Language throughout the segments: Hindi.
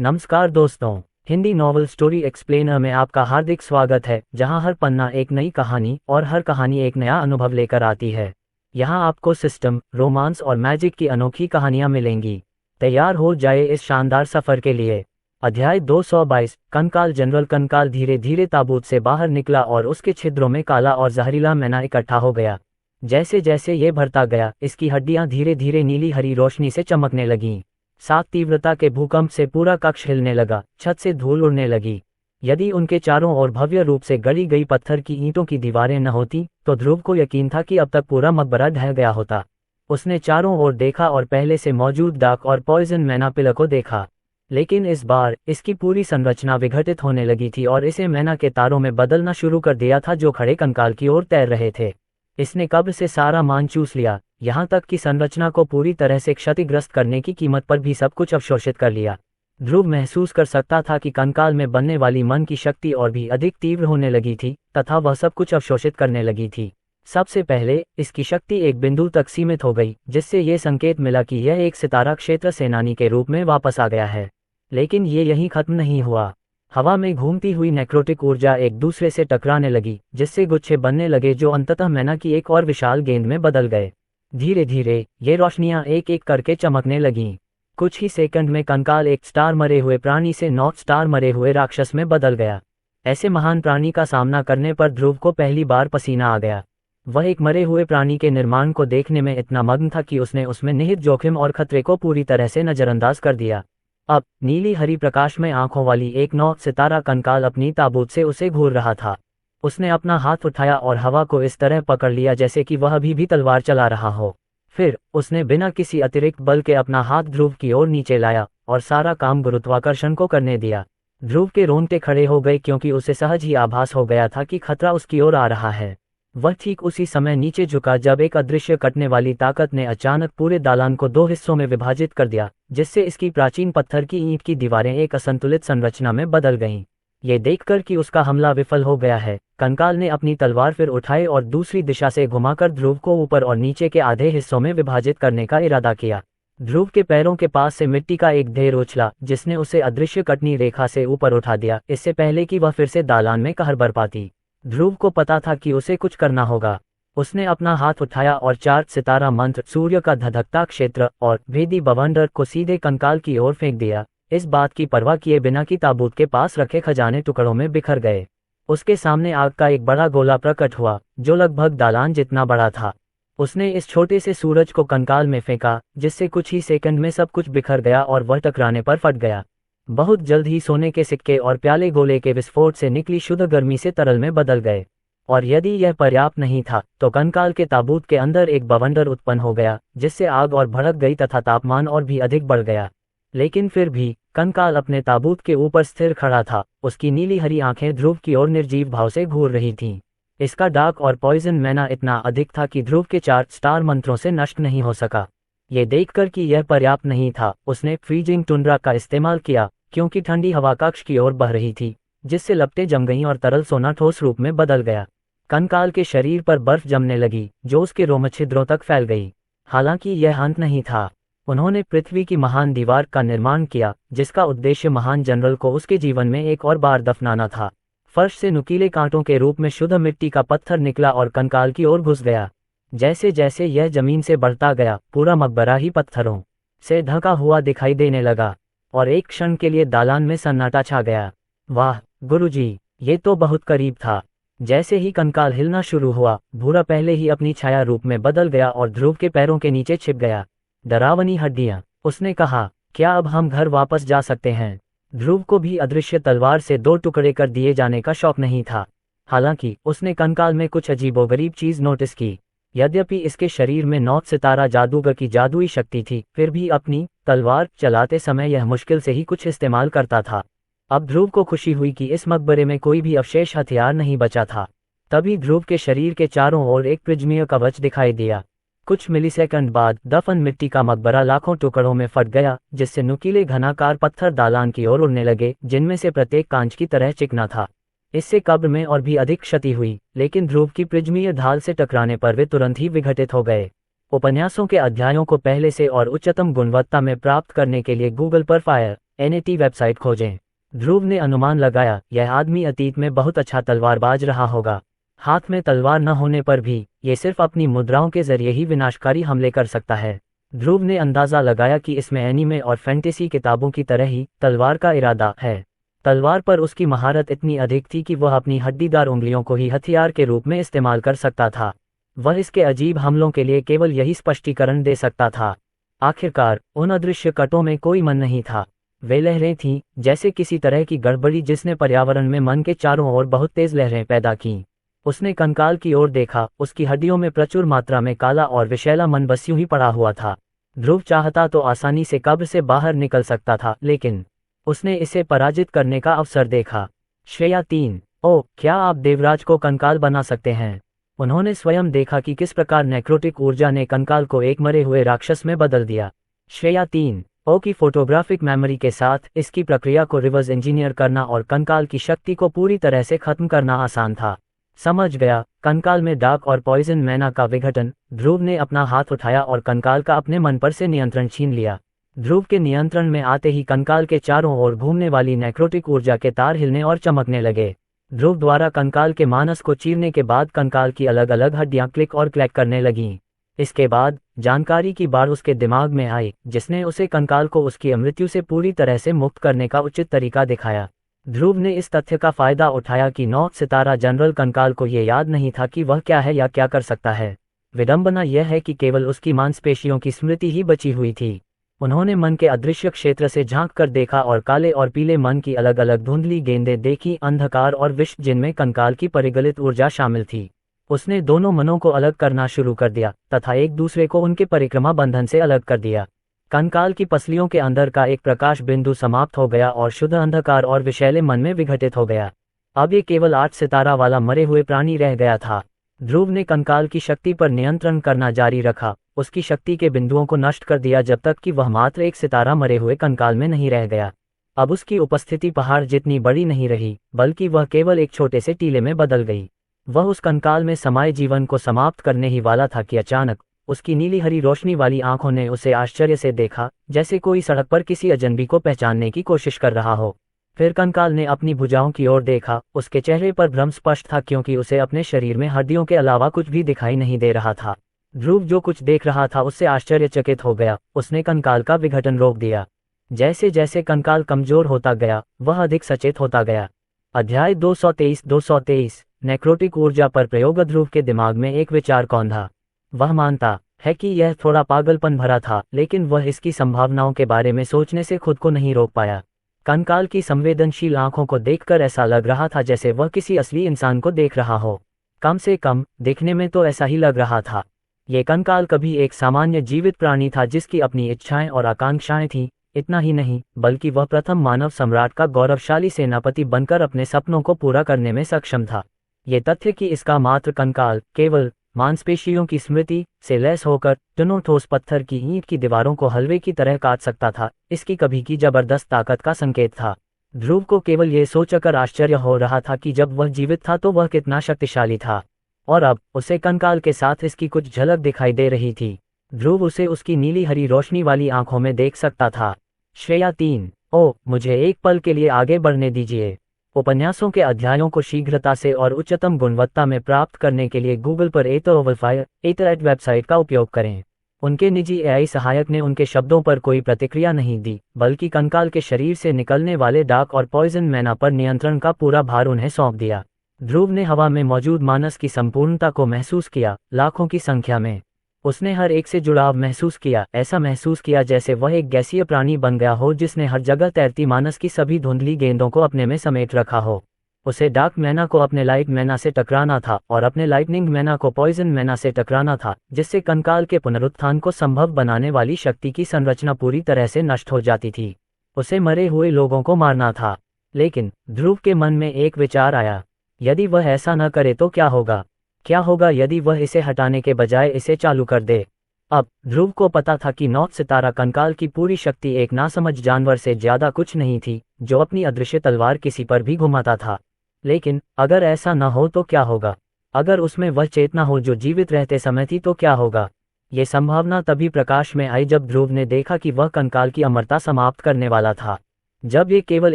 नमस्कार दोस्तों, हिंदी नॉवल स्टोरी एक्सप्लेनर में आपका हार्दिक स्वागत है, जहां हर पन्ना एक नई कहानी और हर कहानी एक नया अनुभव लेकर आती है। यहां आपको सिस्टम, रोमांस और मैजिक की अनोखी कहानियां मिलेंगी। तैयार हो जाए इस शानदार सफर के लिए। अध्याय 222। कंकाल। जनरल कंकाल धीरे धीरे ताबूत से बाहर निकला और उसके छिद्रों में काला और जहरीला मैना इकट्ठा हो गया। जैसे जैसे ये भरता गया, इसकी हड्डियां धीरे धीरे नीली हरी रोशनी से चमकने लगीं। सात तीव्रता के भूकंप से पूरा कक्ष हिलने लगा, छत से धूल उड़ने लगी। यदि उनके चारों ओर भव्य रूप से गढ़ी गई पत्थर की ईंटों की दीवारें न होती, तो ध्रुव को यकीन था कि अब तक पूरा मकबरा ढह गया होता। उसने चारों ओर देखा और पहले से मौजूद डाक और पॉइजन मैना पिलर को देखा, लेकिन इस बार इसकी पूरी संरचना विघटित होने लगी थी और इसे मैना के तारों में बदलना शुरू कर दिया था, जो खड़े कंकाल की ओर तैर रहे थे। इसने कब्र से सारा मान चूस लिया, यहाँ तक कि संरचना को पूरी तरह से क्षतिग्रस्त करने की कीमत पर भी सब कुछ अवशोषित कर लिया। ध्रुव महसूस कर सकता था कि कंकाल में बनने वाली मन की शक्ति और भी अधिक तीव्र होने लगी थी, तथा वह सब कुछ अवशोषित करने लगी थी। सबसे पहले इसकी शक्ति एक बिंदु तक सीमित हो गई, जिससे ये संकेत मिला कि यह एक सितारा क्षेत्र सेनानी के रूप में वापस आ गया है। लेकिन ये यहीं खत्म नहीं हुआ। हवा में घूमती हुई नेक्रोटिक ऊर्जा एक दूसरे से टकराने लगी, जिससे गुच्छे बनने लगे जो अंततः मैना की एक और विशाल गेंद में बदल गए। धीरे धीरे ये रोशनियां एक एक करके चमकने लगीं। कुछ ही सेकंड में कंकाल एक स्टार मरे हुए प्राणी से नॉर्थ स्टार मरे हुए राक्षस में बदल गया। ऐसे महान प्राणी का सामना करने पर ध्रुव को पहली बार पसीना आ गया। वह एक मरे हुए प्राणी के निर्माण को देखने में इतना मग्न था कि उसने उसमें निहित जोखिम और खतरे को पूरी तरह से नजरअंदाज कर दिया। अब नीली हरी प्रकाश में आंखों वाली एक नौ सितारा कंकाल अपनी ताबूत से उसे घूर रहा था। उसने अपना हाथ उठाया और हवा को इस तरह पकड़ लिया जैसे कि वह अभी भी तलवार चला रहा हो। फिर उसने बिना किसी अतिरिक्त बल के अपना हाथ ध्रुव की ओर नीचे लाया और सारा काम गुरुत्वाकर्षण को करने दिया। ध्रुव के रोंगटे खड़े हो गए, क्योंकि उसे सहज ही आभास हो गया था कि खतरा उसकी ओर आ रहा है। वह ठीक उसी समय नीचे झुका जब एक अदृश्य कटने वाली ताकत ने अचानक पूरे दालान को दो हिस्सों में विभाजित कर दिया, जिससे इसकी प्राचीन पत्थर की ईंट की दीवारें एक असंतुलित संरचना में बदल गईं। ये देखकर कि उसका हमला विफल हो गया है, कंकाल ने अपनी तलवार फिर उठाई और दूसरी दिशा से घुमाकर ध्रुव को ऊपर और नीचे के आधे हिस्सों में विभाजित करने का इरादा किया। ध्रुव के पैरों के पास से मिट्टी का एक ढेर उछला, जिसने उसे अदृश्य कटनी रेखा से ऊपर उठा दिया, इससे पहले कि वह फिर से दालान में कहर बर पाती। ध्रुव को पता था कि उसे कुछ करना होगा। उसने अपना हाथ उठाया और चार सितारा मंत्र, सूर्य का धधकता क्षेत्र और भेदी बवंडर को सीधे कंकाल की ओर फेंक दिया, इस बात की परवाह किए बिना कि ताबूत के पास रखे खजाने टुकड़ों में बिखर गए। उसके सामने आग का एक बड़ा गोला प्रकट हुआ, जो लगभग दालान जितना बड़ा था। उसने इस छोटे से सूरज को कंकाल में फेंका, जिससे कुछ ही सेकंड में सब कुछ बिखर गया और वह टकराने पर फट गया। बहुत जल्द ही सोने के सिक्के और प्याले गोले के विस्फोट से निकली शुद्ध गर्मी से तरल में बदल गए। और यदि यह पर्याप्त नहीं था, तो कंकाल के ताबूत के अंदर एक बवंडर उत्पन्न हो गया, जिससे आग और भड़क गई तथा तापमान और भी अधिक बढ़ गया। लेकिन फिर भी कंकाल अपने ताबूत के ऊपर स्थिर खड़ा था। उसकी नीली हरी आंखें ध्रुव की ओर निर्जीव भाव से घूर रही थीं। इसका डार्क और पॉइजन मैना इतना अधिक था कि ध्रुव के चार स्टार मंत्रों से नष्ट नहीं हो सका। ये देखकर कि यह पर्याप्त नहीं था, उसने फ्रीजिंग टुंड्रा का इस्तेमाल किया, क्योंकि ठंडी हवा कक्ष की ओर बह रही थी, जिससे लपटें जम गईं और तरल सोना ठोस रूप में बदल गया। कंकाल के शरीर पर बर्फ जमने लगी, जो उसके रोमछिद्रों तक फैल गई। हालांकि यह अंत नहीं था। उन्होंने पृथ्वी की महान दीवार का निर्माण किया, जिसका उद्देश्य महान जनरल को उसके जीवन में एक और बार दफनाना था। फर्श से नुकीले कांटों के रूप में शुद्ध मिट्टी का पत्थर निकला और कंकाल की ओर घुस गया। जैसे जैसे यह जमीन से बढ़ता गया, पूरा मकबरा ही पत्थरों से ढका हुआ दिखाई देने लगा, और एक क्षण के लिए दालान में सन्नाटा छा गया। वाह गुरुजी, ये तो बहुत करीब था। जैसे ही कंकाल हिलना शुरू हुआ, भूरा पहले ही अपनी छाया रूप में बदल गया और ध्रुव के पैरों के नीचे छिप गया। डरावनी हड्डियां, उसने कहा, क्या अब हम घर वापस जा सकते हैं? ध्रुव को भी अदृश्य तलवार से दो टुकड़े कर दिए जाने का शौक नहीं था। हालांकि उसने कंकाल में कुछ अजीबोगरीब चीज नोटिस की। यद्यपि इसके शरीर में नौ सितारा जादूगर की जादुई शक्ति थी, फिर भी अपनी तलवार चलाते समय यह मुश्किल से ही कुछ इस्तेमाल करता था। अब ध्रुव को खुशी हुई कि इस मकबरे में कोई भी अवशेष हथियार नहीं बचा था। तभी ध्रुव के शरीर के चारों ओर एक प्रिज्मीय कवच दिखाई दिया। कुछ मिलीसेकंड बाद दफन मिट्टी का मकबरा लाखों टुकड़ों में फट गया, जिससे नुकीले घनाकार पत्थर दालान की ओर उड़ने लगे, जिनमें से प्रत्येक कांच की तरह चिकना था। इससे कब्र में और भी अधिक क्षति हुई, लेकिन ध्रुव की प्रिज्मीय ढाल से टकराने पर वे तुरंत ही विघटित हो गए। उपन्यासों के अध्यायों को पहले से और उच्चतम गुणवत्ता में प्राप्त करने के लिए गूगल पर फायर NAT वेबसाइट खोजें। ध्रुव ने अनुमान लगाया, यह आदमी अतीत में बहुत अच्छा तलवारबाज रहा होगा। हाथ में तलवार न होने पर भी ये सिर्फ अपनी मुद्राओं के जरिए ही विनाशकारी हमले कर सकता है। ध्रुव ने अंदाजा लगाया कि इसमें एनीमे और फैंटेसी किताबों की तरह ही तलवार का इरादा है। तलवार पर उसकी महारत इतनी अधिक थी कि वह अपनी हड्डीदार उंगलियों को ही हथियार के रूप में इस्तेमाल कर सकता था। वह इसके अजीब हमलों के लिए केवल यही स्पष्टीकरण दे सकता था। आखिरकार उन अदृश्य कटों में कोई मन नहीं था। वे लहरें थीं, जैसे किसी तरह की गड़बड़ी जिसने पर्यावरण में मन के चारों ओर बहुत तेज लहरें पैदा कीं। उसने कंकाल की ओर देखा, उसकी हड्डियों में प्रचुर मात्रा में काला और विषैला मन बस यूं ही पड़ा हुआ था। ध्रुव चाहता तो आसानी से कब्र से बाहर निकल सकता था, लेकिन उसने इसे पराजित करने का अवसर देखा। श्रेया 3। ओह, क्या आप देवराज को कंकाल बना सकते हैं? उन्होंने स्वयं देखा कि किस प्रकार नेक्रोटिक ऊर्जा ने कंकाल को एक मरे हुए राक्षस में बदल दिया। श्रेया 3। ओ की फोटोग्राफिक मेमोरी के साथ इसकी प्रक्रिया को रिवर्स इंजीनियर करना और कंकाल की शक्ति को पूरी तरह से खत्म करना आसान था। समझ गया, कंकाल में डार्क और पॉइजन मैना का विघटन। ध्रुव ने अपना हाथ उठाया और कंकाल का अपने मन पर से नियंत्रण छीन लिया। ध्रुव के नियंत्रण में आते ही कंकाल के चारों ओर घूमने वाली नेक्रोटिक ऊर्जा के तार हिलने और चमकने लगे। ध्रुव द्वारा कंकाल के मानस को चीरने के बाद कंकाल की अलग अलग हड्डियां क्लिक और क्लैक करने लगीं। इसके बाद जानकारी की बाढ़ उसके दिमाग में आई, जिसने उसे कंकाल को उसकी मृत्यु से पूरी तरह से मुक्त करने का उचित तरीका दिखाया। ध्रुव ने इस तथ्य का फायदा उठाया कि नॉर्थ सितारा जनरल कंकाल को यह याद नहीं था कि वह क्या है या क्या कर सकता है। विडंबना यह है कि केवल उसकी मांसपेशियों की स्मृति ही बची हुई थी। उन्होंने मन के अदृश्य क्षेत्र से झांक कर देखा और काले और पीले मन की अलग अलग धुंधली गेंदें देखी, अंधकार और विष जिनमें कंकाल की परिगलित ऊर्जा शामिल थी। उसने दोनों मनों को अलग करना शुरू कर दिया तथा एक दूसरे को उनके परिक्रमा बंधन से अलग कर दिया। कंकाल की पसलियों के अंदर का एक प्रकाश बिंदु समाप्त हो गया और शुद्ध अंधकार और विषैले मन में विघटित हो गया। अब ये केवल 8 सितारा वाला मरे हुए प्राणी रह गया था। ध्रुव ने कंकाल की शक्ति पर नियंत्रण करना जारी रखा, उसकी शक्ति के बिंदुओं को नष्ट कर दिया जब तक कि वह मात्र एक सितारा मरे हुए कंकाल में नहीं रह गया। अब उसकी उपस्थिति पहाड़ जितनी बड़ी नहीं रही, बल्कि वह केवल एक छोटे से टीले में बदल गई। वह उस कंकाल में समाये जीवन को समाप्त करने ही वाला था कि अचानक उसकी नीली हरी रोशनी वाली आंखों ने उसे आश्चर्य से देखा, जैसे कोई सड़क पर किसी अजनबी को पहचानने की कोशिश कर रहा हो। फिर कंकाल ने अपनी भुजाओं की ओर देखा। उसके चेहरे पर भ्रम स्पष्ट था, क्योंकि उसे अपने शरीर में हड्डियों के अलावा कुछ भी दिखाई नहीं दे रहा था। ध्रुव जो कुछ देख रहा था उससे आश्चर्यचकित हो गया। उसने कंकाल का विघटन रोक दिया। जैसे जैसे कंकाल कमजोर होता गया, वह अधिक सचेत होता गया। अध्याय 223 नेक्रोटिक ऊर्जा पर प्रयोग। ध्रुव के दिमाग में एक विचार कौंधा। वह मानता है कि यह थोड़ा पागलपन भरा था, लेकिन वह इसकी संभावनाओं के बारे में सोचने से खुद को नहीं रोक पाया। कंकाल की संवेदनशील आंखों को देखकर ऐसा लग रहा था जैसे वह किसी असली इंसान को देख रहा हो। कम से कम दिखने में तो ऐसा ही लग रहा था। ये कंकाल कभी एक सामान्य जीवित प्राणी था जिसकी अपनी इच्छाएं और आकांक्षाएं थीं। इतना ही नहीं, बल्कि वह प्रथम मानव सम्राट का गौरवशाली सेनापति बनकर अपने सपनों को पूरा करने में सक्षम था। ये तथ्य कि इसका मात्र कंकाल केवल मांसपेशियों की स्मृति से लैस होकर टनों ठोस पत्थर की ईंट की दीवारों को हलवे की तरह काट सकता था, इसकी कभी की जबरदस्त ताकत का संकेत था। ध्रुव को केवल ये सोचकर आश्चर्य हो रहा था कि जब वह जीवित था तो वह कितना शक्तिशाली था, और अब उसे कंकाल के साथ इसकी कुछ झलक दिखाई दे रही थी। ध्रुव उसे उसकी नीली हरी रोशनी वाली आंखों में देख सकता था। श्रेया 3। ओह, मुझे एक पल के लिए आगे बढ़ने दीजिए। उपन्यासों के अध्यायों को शीघ्रता से और उच्चतम गुणवत्ता में प्राप्त करने के लिए गूगल पर एथर वेबसाइट का उपयोग करें। उनके निजी एआई सहायक ने उनके शब्दों पर कोई प्रतिक्रिया नहीं दी, बल्कि कंकाल के शरीर से निकलने वाले डार्क और पॉइजन मैना पर नियंत्रण का पूरा भार उन्हें सौंप दिया। ध्रुव ने हवा में मौजूद मानस की संपूर्णता को महसूस किया, लाखों की संख्या में। उसने हर एक से जुड़ाव महसूस किया, ऐसा महसूस किया जैसे वह एक गैसीय प्राणी बन गया हो जिसने हर जगह तैरती मानस की सभी धुंधली गेंदों को अपने में समेट रखा हो। उसे डार्क मैना को अपने लाइट मैना से टकराना था और अपने लाइटनिंग मैना को पॉइजन मैना से टकराना था, जिससे कंकाल के पुनरुत्थान को संभव बनाने वाली शक्ति की संरचना पूरी तरह से नष्ट हो जाती थी। उसे मरे हुए लोगों को मारना था। लेकिन ध्रुव के मन में एक विचार आया, यदि वह ऐसा न करे तो क्या होगा? क्या होगा यदि वह इसे हटाने के बजाय इसे चालू कर दे? अब ध्रुव को पता था कि नॉर्थ सितारा कंकाल की पूरी शक्ति एक नासमझ जानवर से ज्यादा कुछ नहीं थी, जो अपनी अदृश्य तलवार किसी पर भी घुमाता था। लेकिन अगर ऐसा न हो तो क्या होगा? अगर उसमें वह चेतना हो जो जीवित रहते समय थी तो क्या होगा? ये संभावना तभी प्रकाश में आई जब ध्रुव ने देखा कि वह कंकाल की अमरता समाप्त करने वाला था। जब ये केवल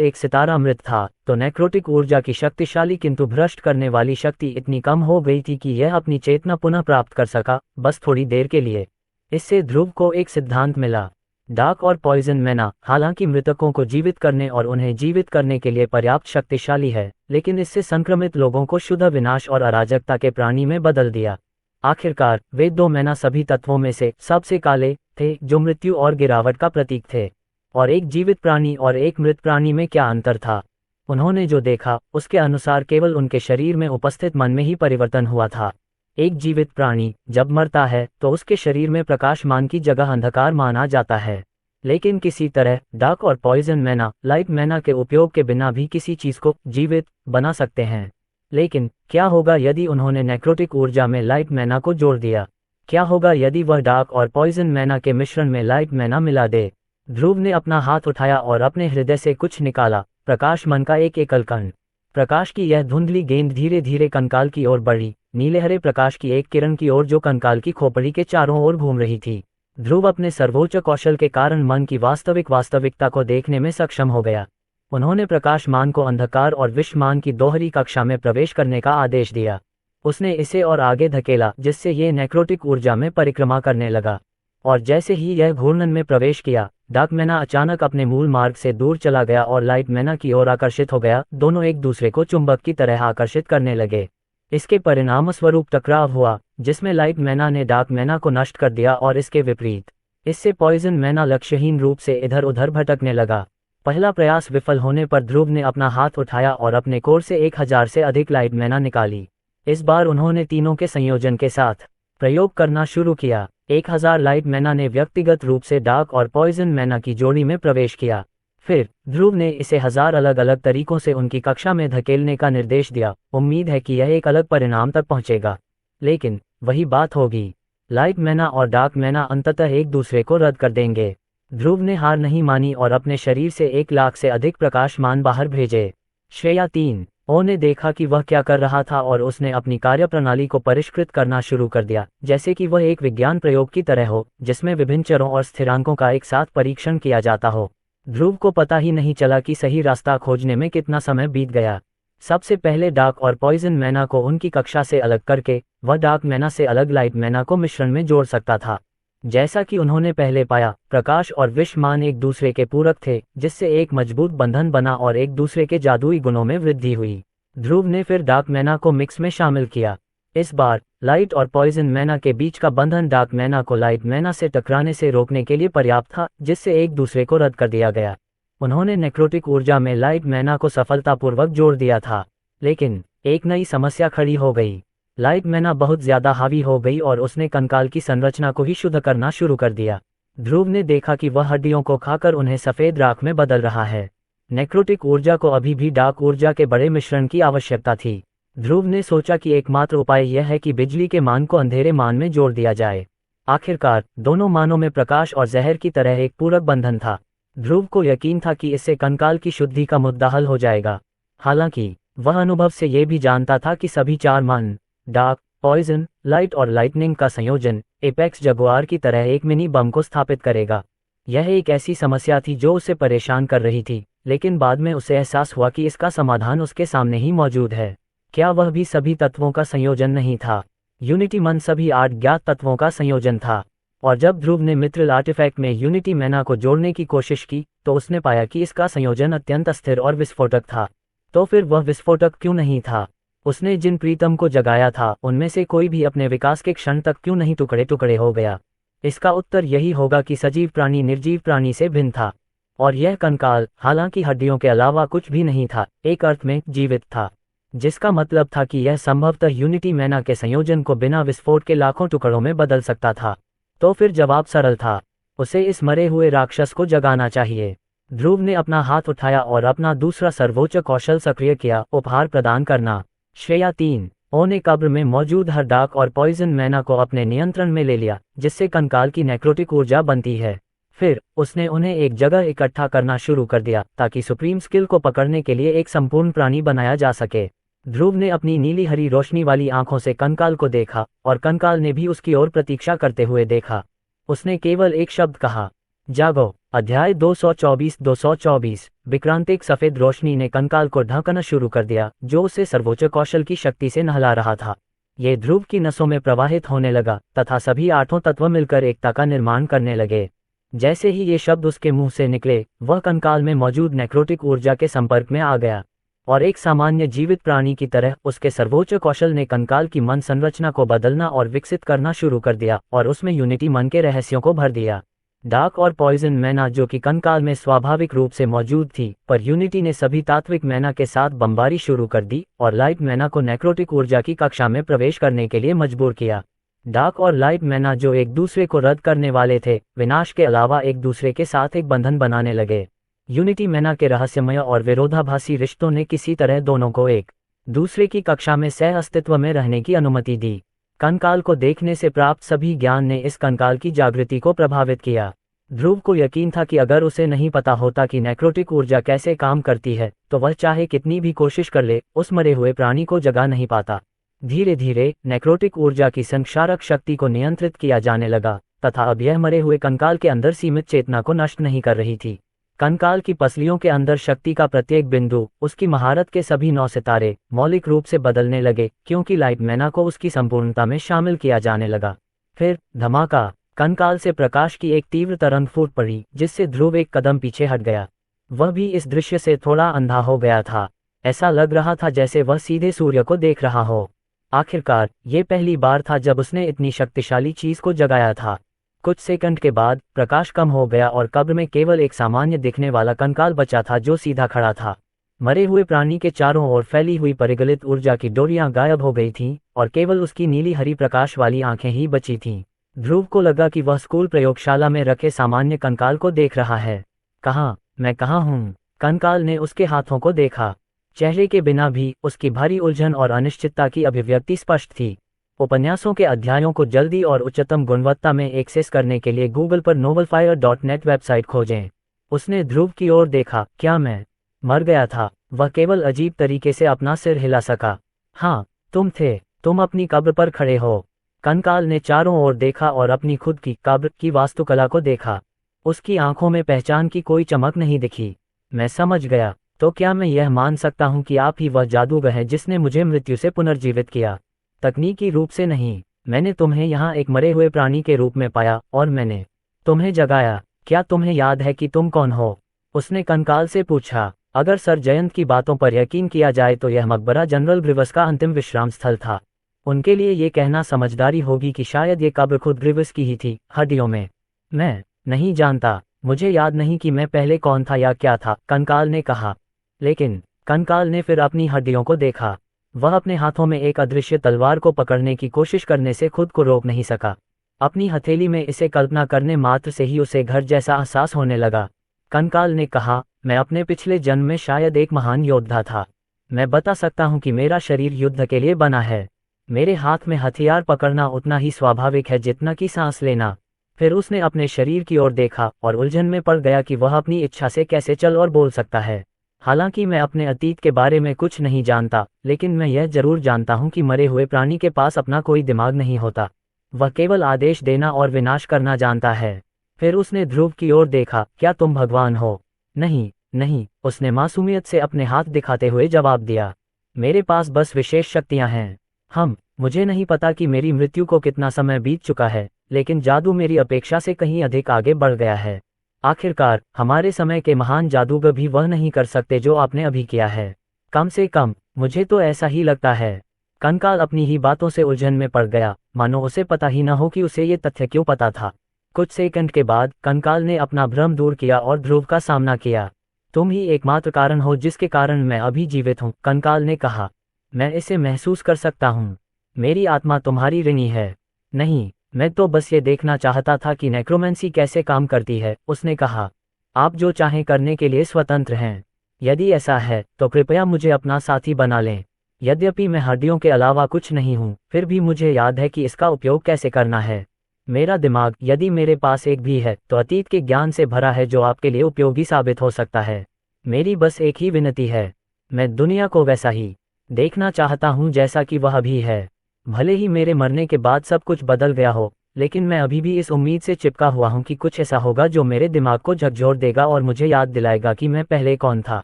एक सितारा मृत था तो नेक्रोटिक ऊर्जा की शक्तिशाली किंतु भ्रष्ट करने वाली शक्ति इतनी कम हो गई थी कि यह अपनी चेतना पुनः प्राप्त कर सका, बस थोड़ी देर के लिए। इससे ध्रुव को एक सिद्धांत मिला। डार्क और पॉइजन मैना हालांकि मृतकों को जीवित करने और उन्हें जीवित करने के लिए पर्याप्त शक्तिशाली है, लेकिन इससे संक्रमित लोगों को शुद्ध विनाश और अराजकता के प्राणी में बदल दिया। आखिरकार वे दो मैना सभी तत्वों में से सबसे काले थे, जो मृत्यु और गिरावट का प्रतीक थे। और एक जीवित प्राणी और एक मृत प्राणी में क्या अंतर था? उन्होंने जो देखा उसके अनुसार केवल उनके शरीर में उपस्थित मन में ही परिवर्तन हुआ था। एक जीवित प्राणी जब मरता है तो उसके शरीर में प्रकाशमान की जगह अंधकार माना जाता है, लेकिन किसी तरह डार्क और पॉइजन मैना लाइट मैना के उपयोग के बिना भी किसी चीज को जीवित बना सकते हैं। लेकिन क्या होगा यदि उन्होंने नेक्रोटिक ऊर्जा में लाइट मैना को जोड़ दिया? क्या होगा यदि वह डार्क और पॉइजन मैना के मिश्रण में लाइट मैना मिला दे? ध्रुव ने अपना हाथ उठाया और अपने हृदय से कुछ निकाला, प्रकाश मन का एक एकल कण। प्रकाश की यह धुंधली गेंद धीरे धीरे कंकाल की ओर बढ़ी, नीले हरे प्रकाश की एक किरण की ओर जो कंकाल की खोपड़ी के चारों ओर घूम रही थी। ध्रुव अपने सर्वोच्च कौशल के कारण मन की वास्तविकता को देखने में सक्षम हो गया। उन्होंने प्रकाशमान को अंधकार और विश्वमान की दोहरी कक्षा में प्रवेश करने का आदेश दिया। उसने इसे और आगे धकेला जिससे ये नेक्रोटिक ऊर्जा में परिक्रमा करने लगा, और जैसे ही यह घूर्णन में प्रवेश किया, डार्क मैना अचानक अपने मूल मार्ग से दूर चला गया और लाइट मैना की ओर आकर्षित हो गया। दोनों एक दूसरे को चुंबक की तरह आकर्षित करने लगे। इसके परिणामस्वरूप टकराव हुआ जिसमें लाइट मैना ने डार्क मैना को नष्ट कर दिया और इसके विपरीत इससे पॉइजन मैना लक्ष्यहीन रूप से इधर उधर भटकने लगा। पहला प्रयास विफल होने पर ध्रुव ने अपना हाथ उठाया और अपने कोर से 1000 से अधिक लाइट मैना निकाली। इस बार उन्होंने तीनों के संयोजन के साथ प्रयोग करना शुरू किया। 1000 लाइट मैना ने व्यक्तिगत रूप से डार्क और पॉइजन मैना की जोड़ी में प्रवेश किया। फिर ध्रुव ने इसे 1000 अलग अलग तरीकों से उनकी कक्षा में धकेलने का निर्देश दिया। उम्मीद है कि यह एक अलग परिणाम तक पहुंचेगा, लेकिन वही बात होगी, लाइट मैना और डार्क मैना अंततः एक दूसरे को रद्द कर देंगे। ध्रुव ने हार नहीं मानी और अपने शरीर से 1 लाख से अधिक प्रकाशमान बाहर भेजे। श्रेया 3 ओ ने देखा कि वह क्या कर रहा था और उसने अपनी कार्यप्रणाली को परिष्कृत करना शुरू कर दिया, जैसे कि वह एक विज्ञान प्रयोग की तरह हो जिसमें विभिन्न चरों और स्थिरांकों का एक साथ परीक्षण किया जाता हो। ध्रुव को पता ही नहीं चला कि सही रास्ता खोजने में कितना समय बीत गया। सबसे पहले डार्क और पॉइजन मैना को उनकी कक्षा से अलग करके वह डार्क मैना से अलग लाइट मैना को मिश्रण में जोड़ सकता था। जैसा कि उन्होंने पहले पाया, प्रकाश और विश्वमान एक दूसरे के पूरक थे, जिससे एक मजबूत बंधन बना और एक दूसरे के जादुई गुणों में वृद्धि हुई। ध्रुव ने फिर डार्क मैना को मिक्स में शामिल किया। इस बार लाइट और पॉइजन मैना के बीच का बंधन डार्क मैना को लाइट मैना से टकराने से रोकने के लिए पर्याप्त था, जिससे एक दूसरे को रद्द कर दिया गया। उन्होंने नेक्रोटिक ऊर्जा में लाइट मैना को सफलतापूर्वक जोड़ दिया था, लेकिन एक नई समस्या खड़ी हो गई। लाइट मैना बहुत ज्यादा हावी हो गई और उसने कंकाल की संरचना को ही शुद्ध करना शुरू कर दिया। ध्रुव ने देखा कि वह हड्डियों को खाकर उन्हें सफेद राख में बदल रहा है। नेक्रोटिक ऊर्जा को अभी भी डार्क ऊर्जा के बड़े मिश्रण की आवश्यकता थी। ध्रुव ने सोचा कि एकमात्र उपाय यह है कि बिजली के मान को अंधेरे मान में जोड़ दिया जाए। आखिरकार दोनों मानों में प्रकाश और जहर की तरह एक पूरक बंधन था। ध्रुव को यकीन था कि इससे कंकाल की शुद्धि का मुद्दा हल हो जाएगा। हालांकि वह अनुभव से ये भी जानता था कि सभी 4 मान डार्क, पॉइजन, लाइट और लाइटनिंग का संयोजन एपेक्स जगुआर की तरह एक मिनी बम को स्थापित करेगा। यह एक ऐसी समस्या थी जो उसे परेशान कर रही थी, लेकिन बाद में उसे एहसास हुआ कि इसका समाधान उसके सामने ही मौजूद है। क्या वह भी सभी तत्वों का संयोजन नहीं था? यूनिटी मन सभी 8 ज्ञात तत्वों का संयोजन था। और जब ध्रुव ने मित्रिल आर्टिफैक्ट में यूनिटी मैना को जोड़ने की कोशिश की तो उसने पाया कि इसका संयोजन अत्यंत अस्थिर और विस्फोटक था। तो फिर वह विस्फोटक क्यों नहीं था? उसने जिन प्रीतम को जगाया था उनमें से कोई भी अपने विकास के क्षण तक क्यों नहीं टुकड़े टुकड़े हो गया? इसका उत्तर यही होगा कि सजीव प्राणी निर्जीव प्राणी से भिन्न था, और यह कंकाल हालांकि हड्डियों के अलावा कुछ भी नहीं था, एक अर्थ में जीवित था, जिसका मतलब था कि यह संभवतः यूनिटी मैना के संयोजन को बिना विस्फोट के लाखों टुकड़ों में बदल सकता था। तो फिर जवाब सरल था, उसे इस मरे हुए राक्षस को जगाना चाहिए। ध्रुव ने अपना हाथ उठाया और अपना दूसरा सर्वोच्च कौशल सक्रिय किया, उपहार प्रदान करना। श्रेया 3 ओ ने कब्र में मौजूद हर डार्क और पॉइजन मैना को अपने नियंत्रण में ले लिया, जिससे कंकाल की नेक्रोटिक ऊर्जा बनती है। फिर उसने उन्हें एक जगह इकट्ठा करना शुरू कर दिया ताकि सुप्रीम स्किल को पकड़ने के लिए एक संपूर्ण प्राणी बनाया जा सके। ध्रुव ने अपनी नीली हरी रोशनी वाली आंखों से कंकाल को देखा और कंकाल ने भी उसकी ओर प्रतीक्षा करते हुए देखा। उसने केवल एक शब्द कहा, जागो। अध्याय 224 विक्रांत। एक सफेद रोशनी ने कंकाल को ढकना शुरू कर दिया, जो उसे सर्वोच्च कौशल की शक्ति से नहला रहा था। ये ध्रुव की नसों में प्रवाहित होने लगा तथा सभी आठों तत्व मिलकर एकता का निर्माण करने लगे। जैसे ही ये शब्द उसके मुंह से निकले, वह कंकाल में मौजूद नेक्रोटिक ऊर्जा के संपर्क में आ गया, और एक सामान्य जीवित प्राणी की तरह उसके सर्वोच्च कौशल ने कंकाल की मन संरचना को बदलना और विकसित करना शुरू कर दिया और उसमें यूनिटी मन के रहस्यों को भर दिया। डार्क और पॉइजन मैना जो कि कंकाल में स्वाभाविक रूप से मौजूद थी, पर यूनिटी ने सभी तात्विक मैना के साथ बमबारी शुरू कर दी और लाइट मैना को नेक्रोटिक ऊर्जा की कक्षा में प्रवेश करने के लिए मजबूर किया। डार्क और लाइट मैना जो एक दूसरे को रद्द करने वाले थे, विनाश के अलावा एक दूसरे के साथ एक बंधन बनाने लगे। यूनिटी मैना के रहस्यमय और विरोधाभासी रिश्तों ने किसी तरह दोनों को एक दूसरे की कक्षा में सह अस्तित्व में रहने की अनुमति दी। कंकाल को देखने से प्राप्त सभी ज्ञान ने इस कंकाल की जागृति को प्रभावित किया। ध्रुव को यकीन था कि अगर उसे नहीं पता होता कि नेक्रोटिक ऊर्जा कैसे काम करती है, तो वह चाहे कितनी भी कोशिश कर ले, उस मरे हुए प्राणी को जगा नहीं पाता। धीरे धीरे नेक्रोटिक ऊर्जा की संक्षारक शक्ति को नियंत्रित किया जाने लगा तथा अब यह मरे हुए कंकाल के अंदर सीमित चेतना को नष्ट नहीं कर रही थी। कंकाल की पसलियों के अंदर शक्ति का प्रत्येक बिंदु उसकी महारत के सभी 9 सितारे मौलिक रूप से बदलने लगे, क्योंकि लाइट मैना को उसकी संपूर्णता में शामिल किया जाने लगा। फिर धमाका, कंकाल से प्रकाश की एक तीव्र तरंग फूट पड़ी, जिससे ध्रुव एक कदम पीछे हट गया। वह भी इस दृश्य से थोड़ा अंधा हो गया था। ऐसा लग रहा था जैसे वह सीधे सूर्य को देख रहा हो। आखिरकार ये पहली बार था जब उसने इतनी शक्तिशाली चीज को जगाया था। कुछ सेकंड के बाद प्रकाश कम हो गया और कब्र में केवल एक सामान्य दिखने वाला कंकाल बचा था जो सीधा खड़ा था। मरे हुए प्राणी के चारों ओर फैली हुई परिगलित ऊर्जा की डोरियां गायब हो गई थीं और केवल उसकी नीली हरी प्रकाश वाली आंखें ही बची थीं। ध्रुव को लगा कि वह स्कूल प्रयोगशाला में रखे सामान्य कंकाल को देख रहा है। कहाँ, मैं कहाँ हूँ? कंकाल ने उसके हाथों को देखा। चेहरे के बिना भी उसकी भारी उलझन और अनिश्चितता की अभिव्यक्ति स्पष्ट थी। उपन्यासों के अध्यायों को जल्दी और उच्चतम गुणवत्ता में एक्सेस करने के लिए गूगल पर novelfire.net वेबसाइट खोजें। उसने ध्रुव की ओर देखा। क्या मैं मर गया था? वह केवल अजीब तरीके से अपना सिर हिला सका। हाँ, तुम थे। तुम अपनी कब्र पर खड़े हो। कंकाल ने चारों ओर देखा और अपनी खुद की कब्र की वास्तुकला को देखा। उसकी आंखों में पहचान की कोई चमक नहीं दिखी। मैं समझ गया। तो क्या मैं यह मान सकता हूँ कि आप ही वह जादूगर हैं जिसने मुझे मृत्यु से पुनर्जीवित किया? तकनीकी रूप से नहीं। मैंने तुम्हें यहाँ एक मरे हुए प्राणी के रूप में पाया और मैंने तुम्हें जगाया। क्या तुम्हें याद है कि तुम कौन हो? उसने कंकाल से पूछा। अगर सर जयंत की बातों पर यकीन किया जाए तो यह मकबरा जनरल ग्रीवस का अंतिम विश्राम स्थल था। उनके लिए ये कहना समझदारी होगी कि शायद ये कब्र खुद ग्रीवस की ही थी, हड्डियों में। मैं नहीं जानता। मुझे याद नहीं कि मैं पहले कौन था या क्या था, कंकाल ने कहा। लेकिन कंकाल ने फिर अपनी हड्डियों को देखा। वह अपने हाथों में एक अदृश्य तलवार को पकड़ने की कोशिश करने से खुद को रोक नहीं सका। अपनी हथेली में इसे कल्पना करने मात्र से ही उसे घर जैसा एहसास होने लगा। कंकाल ने कहा, मैं अपने पिछले जन्म में शायद एक महान योद्धा था। मैं बता सकता हूँ कि मेरा शरीर युद्ध के लिए बना है। मेरे हाथ में हथियार पकड़ना उतना ही स्वाभाविक है जितना कि सांस लेना। फिर उसने अपने शरीर की ओर देखा और उलझन में पड़ गया कि वह अपनी इच्छा से कैसे चल और बोल सकता है। हालांकि मैं अपने अतीत के बारे में कुछ नहीं जानता, लेकिन मैं यह जरूर जानता हूं कि मरे हुए प्राणी के पास अपना कोई दिमाग नहीं होता। वह केवल आदेश देना और विनाश करना जानता है। फिर उसने ध्रुव की ओर देखा। क्या तुम भगवान हो? नहीं, नहीं, उसने मासूमियत से अपने हाथ दिखाते हुए जवाब दिया। मेरे पास बस विशेष शक्तियां हैं। मुझे नहीं पता कि मेरी मृत्यु को कितना समय बीत चुका है, लेकिन जादू मेरी अपेक्षा से कहीं अधिक आगे बढ़ गया है। आखिरकार हमारे समय के महान जादूगर भी वह नहीं कर सकते जो आपने अभी किया है। कम से कम मुझे तो ऐसा ही लगता है। कंकाल अपनी ही बातों से उलझन में पड़ गया, मानो उसे पता ही न हो कि उसे ये तथ्य क्यों पता था। कुछ सेकंड के बाद कंकाल ने अपना भ्रम दूर किया और ध्रुव का सामना किया। तुम ही एकमात्र कारण हो जिसके कारण मैं अभी जीवित हूँ, कंकाल ने कहा। मैं इसे महसूस कर सकता हूँ। मेरी आत्मा तुम्हारी ऋणी है। नहीं, मैं तो बस ये देखना चाहता था कि नेक्रोमेंसी कैसे काम करती है, उसने कहा। आप जो चाहें करने के लिए स्वतंत्र हैं। यदि ऐसा है तो कृपया मुझे अपना साथी बना लें। यद्यपि मैं हड्डियों के अलावा कुछ नहीं हूँ, फिर भी मुझे याद है कि इसका उपयोग कैसे करना है। मेरा दिमाग, यदि मेरे पास एक भी है, तो अतीत के ज्ञान से भरा है जो आपके लिए उपयोगी साबित हो सकता है। मेरी बस एक ही विनती है। मैं दुनिया को वैसा ही देखना चाहता हूँ जैसा कि वह अभी है। भले ही मेरे मरने के बाद सब कुछ बदल गया हो, लेकिन मैं अभी भी इस उम्मीद से चिपका हुआ हूँ कि कुछ ऐसा होगा जो मेरे दिमाग को झकझोर देगा और मुझे याद दिलाएगा कि मैं पहले कौन था।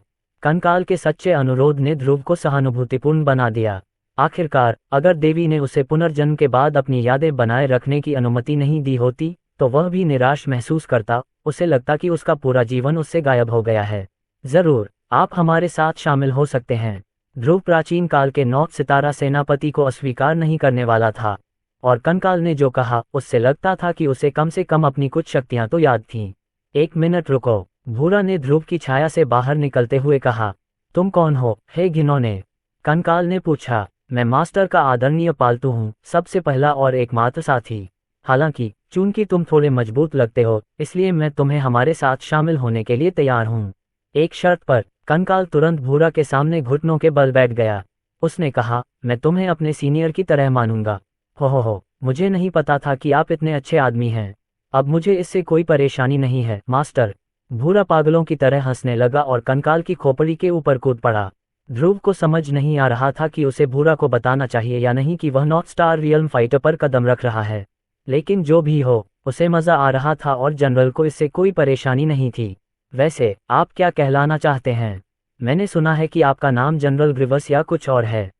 कंकाल के सच्चे अनुरोध ने ध्रुव को सहानुभूतिपूर्ण बना दिया। आखिरकार, अगर देवी ने उसे पुनर्जन्म के बाद अपनी यादें बनाए रखने की अनुमति नहीं दी होती, तो वह भी निराश महसूस करता। उसे लगता कि उसका पूरा जीवन उससे गायब हो गया है। जरूर, आप हमारे साथ शामिल हो सकते हैं। ध्रुव प्राचीन काल के नॉर्थ सितारा सेनापति को अस्वीकार नहीं करने वाला था, और कंकाल ने जो कहा उससे लगता था कि उसे कम से कम अपनी कुछ शक्तियां तो याद थीं। एक मिनट रुको, भूरा ने ध्रुव की छाया से बाहर निकलते हुए कहा। तुम कौन हो, हे घिनौने? कंकाल ने पूछा। मैं मास्टर का आदरणीय पालतू हूँ, सबसे पहला और एकमात्र साथी। हालांकि चूंकि तुम थोड़े मजबूत लगते हो, इसलिए मैं तुम्हें हमारे साथ शामिल होने के लिए तैयार हूँ, एक शर्त पर। कंकाल तुरंत भूरा के सामने घुटनों के बल बैठ गया। उसने कहा, मैं तुम्हें अपने सीनियर की तरह मानूंगा। हो, मुझे नहीं पता था कि आप इतने अच्छे आदमी हैं। अब मुझे इससे कोई परेशानी नहीं है, मास्टर। भूरा पागलों की तरह हंसने लगा और कंकाल की खोपड़ी के ऊपर कूद पड़ा। ध्रुव को समझ नहीं आ रहा था कि उसे भूरा को बताना चाहिए या नहीं कि वह नॉर्थ स्टार रियल्म फाइटर पर कदम रख रहा है। लेकिन जो भी हो, उसे मजा आ रहा था और जनरल को इससे कोई परेशानी नहीं थी। वैसे, आप क्या कहलाना चाहते हैं? मैंने सुना है कि आपका नाम जनरल ग्रिवस या कुछ और है।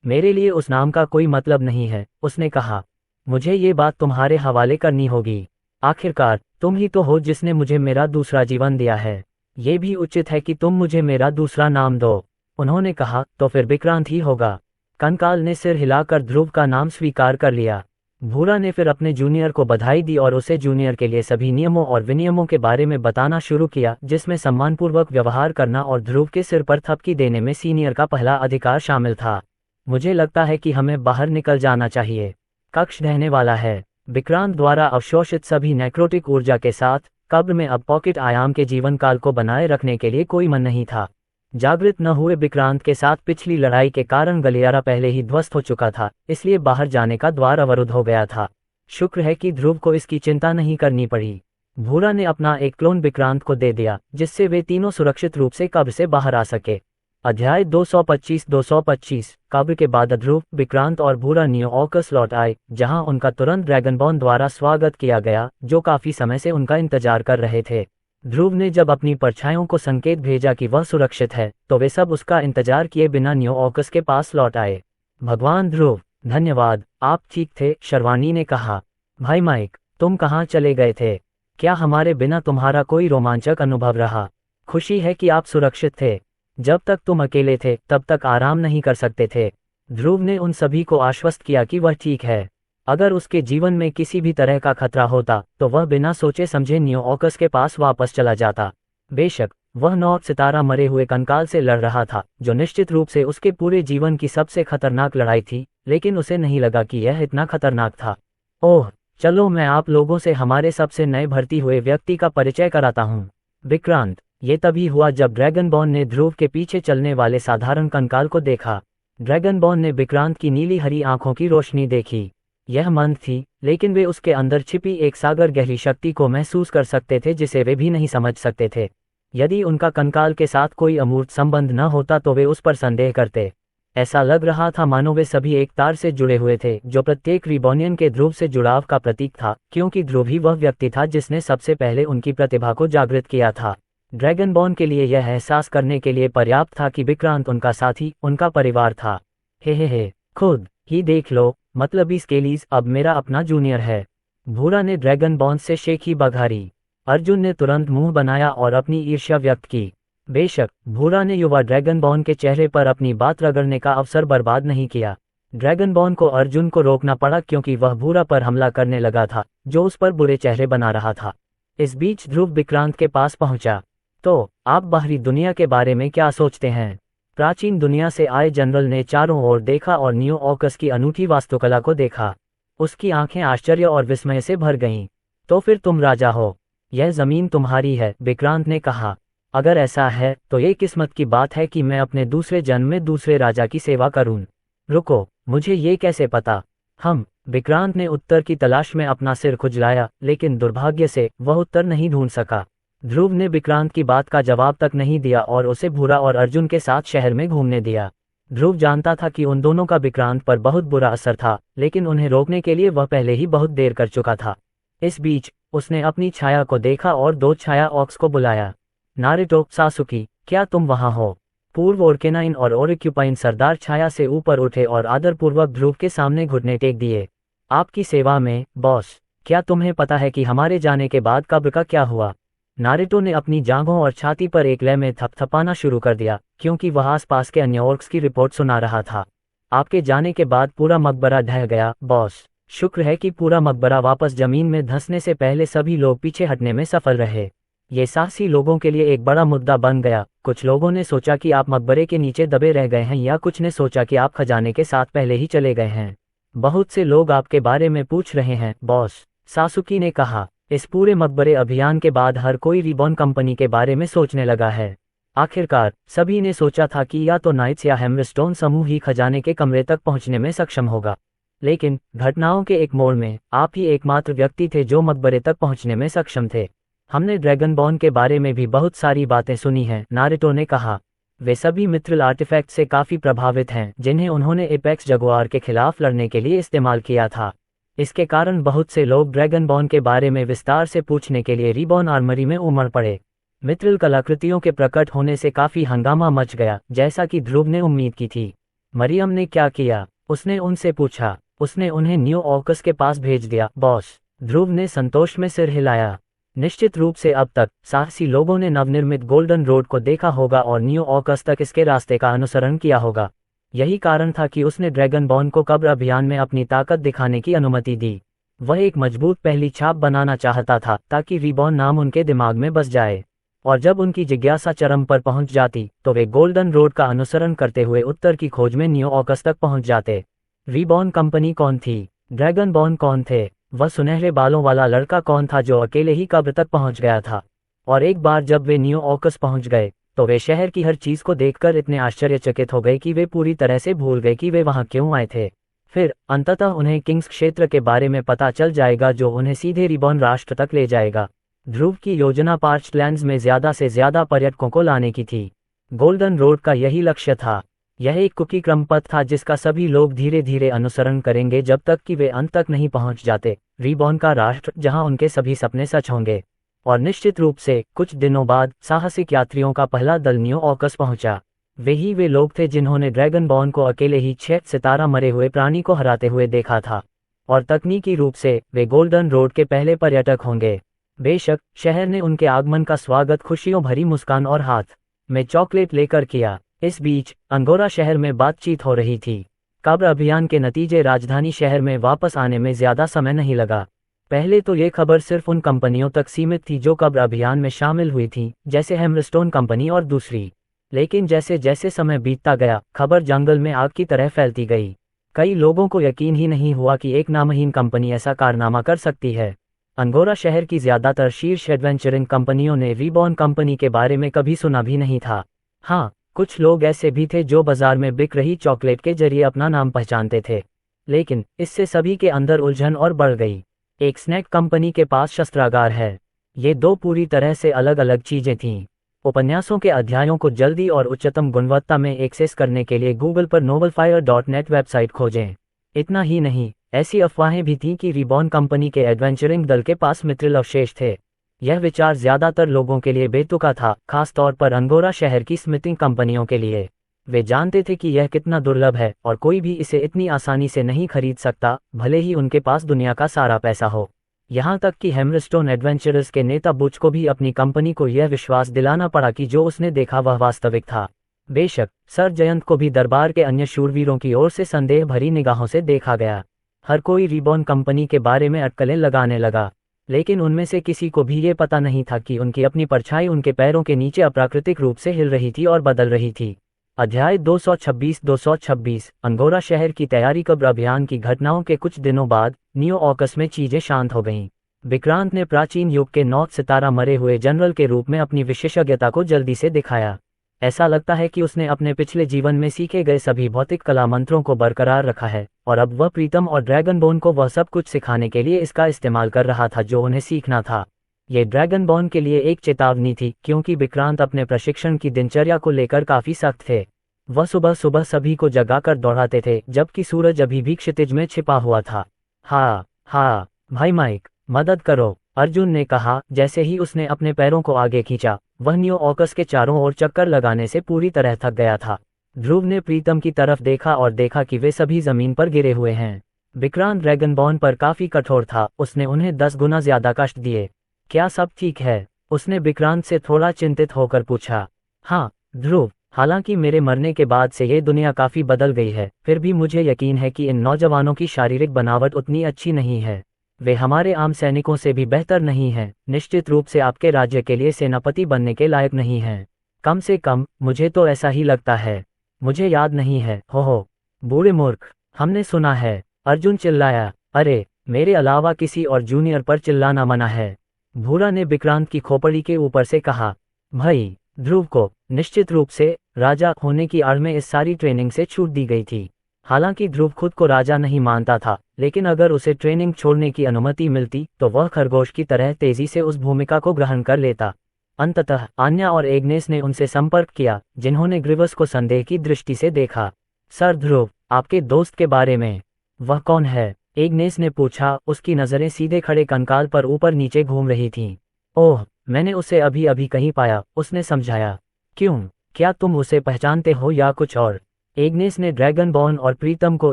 मेरे लिए उस नाम का कोई मतलब नहीं है, उसने कहा। मुझे ये बात तुम्हारे हवाले करनी होगी। आखिरकार, तुम ही तो हो जिसने मुझे मेरा दूसरा जीवन दिया है। ये भी उचित है कि तुम मुझे मेरा दूसरा नाम दो। उन्होंने कहा, तो फिर विक्रांत ही होगा। कंकाल ने सिर हिलाकर ध्रुव का नाम स्वीकार कर लिया। भूरा ने फिर अपने जूनियर को बधाई दी और उसे जूनियर के लिए सभी नियमों और विनियमों के बारे में बताना शुरू किया, जिसमें सम्मानपूर्वक व्यवहार करना और ध्रुव के सिर पर थपकी देने में सीनियर का पहला अधिकार शामिल था। मुझे लगता है कि हमें बाहर निकल जाना चाहिए। कक्ष ढहने वाला है। विक्रांत द्वारा अवशोषित सभी नेक्रोटिक ऊर्जा के साथ कब्र में अब पॉकेट आयाम के जीवन काल को बनाए रखने के लिए कोई मन नहीं था। जागृत न हुए विक्रांत के साथ पिछली लड़ाई के कारण गलियारा पहले ही ध्वस्त हो चुका था, इसलिए बाहर जाने का द्वार अवरुद्ध हो गया था। शुक्र है कि ध्रुव को इसकी चिंता नहीं करनी पड़ी। भूरा ने अपना एक क्लोन विक्रांत को दे दिया, जिससे वे तीनों सुरक्षित रूप से कब्र से बाहर आ सके। अध्याय 225 कब्र के बाद ध्रुव, विक्रांत और भूरा न्यू ऑर्कस लौट आए, जहां उनका तुरंत ड्रैगनबॉर्न द्वारा स्वागत किया गया, जो काफी समय से उनका इंतजार कर रहे थे। ध्रुव ने जब अपनी परछाइयों को संकेत भेजा कि वह सुरक्षित है, तो वे सब उसका इंतजार किए बिना न्यू ऑर्कस के पास लौट आए। भगवान ध्रुव, धन्यवाद, आप ठीक थे, शर्वानी ने कहा। भाई माइक, तुम कहाँ चले गए थे? क्या हमारे बिना तुम्हारा कोई रोमांचक अनुभव रहा? खुशी है कि आप सुरक्षित थे। जब तक तुम अकेले थे तब तक आराम नहीं कर सकते थे। ध्रुव ने उन सभी को आश्वस्त किया कि वह ठीक है। अगर उसके जीवन में किसी भी तरह का खतरा होता तो वह बिना सोचे समझे न्यू ऑर्कस के पास वापस चला जाता। बेशक, वह नॉर्थ सितारा मरे हुए कंकाल से लड़ रहा था, जो निश्चित रूप से उसके पूरे जीवन की सबसे खतरनाक लड़ाई थी, लेकिन उसे नहीं लगा कि यह इतना खतरनाक था। ओह, चलो मैं आप लोगों से हमारे सबसे नए भर्ती हुए व्यक्ति का परिचय कराता हूँ, विक्रांत। ये तभी हुआ जब ड्रैगनबॉर्न ने ध्रुव के पीछे चलने वाले साधारण कंकाल को देखा। ड्रैगनबॉर्न ने विक्रांत की नीली हरी आंखों की रोशनी देखी। यह मंद थी, लेकिन वे उसके अंदर छिपी एक सागर गहरी शक्ति को महसूस कर सकते थे जिसे वे भी नहीं समझ सकते थे। यदि उनका कंकाल के साथ कोई अमूर्त संबंध न होता तो वे उस पर संदेह करते। ऐसा लग रहा था मानो वे सभी एक तार से जुड़े हुए थे, जो प्रत्येक रिबोनियन के ध्रुव से जुड़ाव का प्रतीक था, क्योंकि ध्रुव ही वह व्यक्ति था जिसने सबसे पहले उनकी प्रतिभा को जागृत किया था। ड्रैगनबॉर्न के लिए यह एहसास करने के लिए पर्याप्त था कि विक्रांत उनका साथी, उनका परिवार था। हे, खुद ही देख लो, मतलब स्केलीज अब मेरा अपना जूनियर है। भूरा ने ड्रैगनबॉर्न से शेखी बघारी। अर्जुन ने तुरंत मुंह बनाया और अपनी ईर्ष्या व्यक्त की। बेशक, भूरा ने युवा ड्रैगनबॉर्न के चेहरे पर अपनी बात रगड़ने का अवसर बर्बाद नहीं किया। ड्रैगनबॉर्न को अर्जुन को रोकना पड़ा क्योंकि वह भूरा पर हमला करने लगा था, जो उस पर बुरे चेहरे बना रहा था। इस बीच ध्रुव विक्रांत के पास पहुंचा। तो आप बाहरी दुनिया के बारे में क्या सोचते हैं? प्राचीन दुनिया से आए जनरल ने चारों ओर देखा और न्यू ऑर्कस की अनूठी वास्तुकला को देखा। उसकी आंखें आश्चर्य और विस्मय से भर गईं। तो फिर तुम राजा हो, यह जमीन तुम्हारी है, विक्रांत ने कहा। अगर ऐसा है तो ये किस्मत की बात है कि मैं अपने दूसरे जन्म में दूसरे राजा की सेवा करूं। रुको, मुझे ये कैसे पता? विक्रांत ने उत्तर की तलाश में अपना सिर खुजलाया, लेकिन दुर्भाग्य से वह उत्तर नहीं ढूंढ सका। ध्रुव ने विक्रांत की बात का जवाब तक नहीं दिया और उसे भूरा और अर्जुन के साथ शहर में घूमने दिया। ध्रुव जानता था कि उन दोनों का विक्रांत पर बहुत बुरा असर था, लेकिन उन्हें रोकने के लिए वह पहले ही बहुत देर कर चुका था। इस बीच उसने अपनी छाया को देखा और दो छाया ऑक्स को बुलाया। नारुतो, सासुकी, क्या तुम वहां हो? पूर्व ओर्केनाइन और ओरिक्यूपाइन सरदार छाया से ऊपर उठे और आदरपूर्वक ध्रुव के सामने घुटने टेक दिए। आपकी सेवा में, बॉस। क्या तुम्हें पता है कि हमारे जाने के बाद कब्र का क्या हुआ? नारुतो ने अपनी जांघों और छाती पर एक लय में थपथपाना शुरू कर दिया, क्योंकि वह आसपास के अन्य ऑर्क्स की रिपोर्ट सुना रहा था। आपके जाने के बाद पूरा मकबरा ढह गया, बॉस। शुक्र है कि पूरा मकबरा वापस जमीन में धंसने से पहले सभी लोग पीछे हटने में सफल रहे। ये साहसी लोगों के लिए एक बड़ा मुद्दा बन गया। कुछ लोगों ने सोचा कि आप मकबरे के नीचे दबे रह गए हैं, या कुछ ने सोचा कि आप खजाने के साथ पहले ही चले गए हैं। बहुत से लोग आपके बारे में पूछ रहे हैं, बॉस, सासुकी ने कहा। इस पूरे मकबरे अभियान के बाद हर कोई रिबॉर्न कंपनी के बारे में सोचने लगा है। आखिरकार सभी ने सोचा था कि या तो नाइट्स या हैमरस्टोन समूह ही खजाने के कमरे तक पहुंचने में सक्षम होगा। लेकिन घटनाओं के एक मोड़ में आप ही एकमात्र व्यक्ति थे जो मकबरे तक पहुंचने में सक्षम थे। हमने ड्रैगनबॉर्न के बारे में भी बहुत सारी बातें सुनी हैं, नारुतो ने कहा। वे सभी मित्रिल आर्टिफैक्ट से काफी प्रभावित हैं, जिन्हें उन्होंने एपेक्स जगुआर के खिलाफ लड़ने के लिए इस्तेमाल किया था। इसके कारण बहुत से लोग ड्रैगनबॉर्न के बारे में विस्तार से पूछने के लिए रिबॉर्न आर्मरी में उमड़ पड़े। मित्रिल कलाकृतियों के प्रकट होने से काफी हंगामा मच गया, जैसा कि ध्रुव ने उम्मीद की थी। मरियम ने क्या किया? उसने उनसे पूछा। उसने उन्हें न्यू ऑकस के पास भेज दिया, बॉस। ध्रुव ने संतोष में सिर हिलाया। निश्चित रूप से अब तक साहसी लोगों ने नवनिर्मित गोल्डन रोड को देखा होगा और न्यू ऑकस तक इसके रास्ते का अनुसरण किया होगा। यही कारण था कि उसने ड्रैगनबॉर्न को कब्र अभियान में अपनी ताकत दिखाने की अनुमति दी। वह एक मजबूत पहली छाप बनाना चाहता था, ताकि रिबॉर्न नाम उनके दिमाग में बस जाए, और जब उनकी जिज्ञासा चरम पर पहुंच जाती तो वे गोल्डन रोड का अनुसरण करते हुए उत्तर की खोज में न्यू ऑकस तक पहुंच जाते। रिबॉर्न कंपनी कौन थी? ड्रैगनबॉर्न कौन थे? वह सुनहरे बालों वाला लड़का कौन था जो अकेले ही कब्र तक पहुंच गया था? और एक बार जब वे न्यू ऑकस पहुंच गए तो वे शहर की हर चीज को देखकर इतने आश्चर्यचकित हो गए कि वे पूरी तरह से भूल गए कि वे वहां क्यों आए थे। फिर अंततः उन्हें किंग्स क्षेत्र के बारे में पता चल जाएगा, जो उन्हें सीधे रिबॉर्न राष्ट्र तक ले जाएगा। ध्रुव की योजना पार्च्ड लैंड्स में ज्यादा से ज्यादा पर्यटकों को लाने की थी। गोल्डन रोड का यही लक्ष्य था। यह एक कुकी क्रम पथ था जिसका सभी लोग धीरे धीरे अनुसरण करेंगे जब तक कि वे अंत तक नहीं पहुंच जाते, रिबॉर्न का राष्ट्र जहां उनके सभी सपने सच होंगे। और निश्चित रूप से कुछ दिनों बाद साहसिक यात्रियों का पहला दल न्यू ऑकस पहुंचा। वे लोग थे जिन्होंने ड्रैगनबॉर्न को अकेले ही 6 सितारा मरे हुए प्राणी को हराते हुए देखा था, और तकनीकी रूप से वे गोल्डन रोड के पहले पर्यटक होंगे। बेशक शहर ने उनके आगमन का स्वागत खुशियों भरी मुस्कान और हाथ में चॉकलेट लेकर किया। इस बीच अंगोरा शहर में बातचीत हो रही थी। कब्र अभियान के नतीजे राजधानी शहर में वापस आने में ज्यादा समय नहीं लगा। पहले तो ये खबर सिर्फ उन कंपनियों तक सीमित थी जो कब्र अभियान में शामिल हुई थीं, जैसे हैमरस्टोन कंपनी और दूसरी। लेकिन जैसे जैसे समय बीतता गया, खबर जंगल में आग की तरह फैलती गई। कई लोगों को यकीन ही नहीं हुआ कि एक नामहीन कंपनी ऐसा कारनामा कर सकती है। अंगोरा शहर की ज्यादातर शीर्ष एडवेंचरिंग कंपनियों ने रिबॉर्न कंपनी के बारे में कभी सुना भी नहीं था। हाँ, कुछ लोग ऐसे भी थे जो बाजार में बिक रही चॉकलेट के जरिए अपना नाम पहचानते थे। लेकिन इससे सभी के अंदर उलझन और बढ़ गई। एक स्नैक कंपनी के पास शस्त्रागार है। ये दो पूरी तरह से अलग अलग चीजें थीं। उपन्यासों के अध्यायों को जल्दी और उच्चतम गुणवत्ता में एक्सेस करने के लिए गूगल पर novelfire.net वेबसाइट खोजें। इतना ही नहीं, ऐसी अफवाहें भी थीं कि रिबॉर्न कंपनी के एडवेंचरिंग दल के पास मित्रिल अवशेष थे। यह विचार ज्यादातर लोगों के लिए बेतुका था, खासतौर पर अंगोरा शहर की स्मिथिंग कंपनियों के लिए। वे जानते थे कि यह कितना दुर्लभ है और कोई भी इसे इतनी आसानी से नहीं खरीद सकता, भले ही उनके पास दुनिया का सारा पैसा हो। यहाँ तक कि हैमरस्टोन एडवेंचरर्स के नेता बुच को भी अपनी कंपनी को यह विश्वास दिलाना पड़ा कि जो उसने देखा वह वास्तविक था। बेशक सर जयंत को भी दरबार के अन्य शूरवीरों की ओर से संदेह भरी निगाहों से देखा गया। हर कोई रिबॉर्न कंपनी के बारे में अटकलें लगाने लगा, लेकिन उनमें से किसी को भी ये पता नहीं था कि उनकी अपनी परछाई उनके पैरों के नीचे अप्राकृतिक रूप से हिल रही थी और बदल रही थी। अध्याय 226 अंगोरा शहर की तैयारी। कब्र अभियान की घटनाओं के कुछ दिनों बाद न्यू ऑकस में चीजें शांत हो गईं। विक्रांत ने प्राचीन युग के 9 सितारा मरे हुए जनरल के रूप में अपनी विशेषज्ञता को जल्दी से दिखाया। ऐसा लगता है कि उसने अपने पिछले जीवन में सीखे गए सभी भौतिक कला मंत्रों को बरकरार रखा है, और अब वह प्रीतम और ड्रैगनबोर्न को वह सब कुछ सिखाने के लिए इसका इस्तेमाल कर रहा था जो उन्हें सीखना था। ये ड्रैगनबॉर्न के लिए एक चेतावनी थी, क्योंकि विक्रांत अपने प्रशिक्षण की दिनचर्या को लेकर काफी सख्त थे। वह सुबह सुबह सभी को जगाकर दौड़ाते थे जबकि सूरज अभी भी क्षितिज में छिपा हुआ था। हाँ हाँ भाई माइक, मदद करो, अर्जुन ने कहा। जैसे ही उसने अपने पैरों को आगे खींचा, वह न्यू ऑकस के चारों ओर चक्कर लगाने से पूरी तरह थक गया था। ध्रुव ने प्रीतम की तरफ देखा और देखा कि वे सभी जमीन पर गिरे हुए हैं। विक्रांत ड्रैगनबॉर्न पर काफी कठोर था, उसने उन्हें 10 गुना ज्यादा कष्ट दिए। क्या सब ठीक है? उसने विक्रांत से थोड़ा चिंतित होकर पूछा। हाँ ध्रुव, हालांकि मेरे मरने के बाद से ये दुनिया काफी बदल गई है, फिर भी मुझे यकीन है कि इन नौजवानों की शारीरिक बनावट उतनी अच्छी नहीं है। वे हमारे आम सैनिकों से भी बेहतर नहीं हैं। निश्चित रूप से आपके राज्य के लिए सेनापति बनने के लायक नहीं हैं। कम से कम मुझे तो ऐसा ही लगता है। मुझे याद नहीं है। हो बूढ़े मूर्ख, हमने सुना है, अर्जुन चिल्लाया। अरे, मेरे अलावा किसी और जूनियर पर चिल्लाना मना है, भूरा ने विक्रांत की खोपड़ी के ऊपर से कहा। भाई, ध्रुव को निश्चित रूप से राजा होने की आड़ में इस सारी ट्रेनिंग से छूट दी गई थी। हालांकि ध्रुव खुद को राजा नहीं मानता था, लेकिन अगर उसे ट्रेनिंग छोड़ने की अनुमति मिलती तो वह खरगोश की तरह तेजी से उस भूमिका को ग्रहण कर लेता। अंततः आन्या और एग्नेस ने उनसे संपर्क किया, जिन्होंने ग्रीवस को संदेह की दृष्टि से देखा। सर ध्रुव, आपके दोस्त के बारे में? वह कौन है? एग्नेस ने पूछा। उसकी नजरें सीधे खड़े कंकाल पर ऊपर नीचे घूम रही थीं। ओह, मैंने उसे अभी अभी कहीं पाया, उसने समझाया। क्यों, क्या तुम उसे पहचानते हो या कुछ और? एग्नेस ने ड्रैगनबॉर्न और प्रीतम को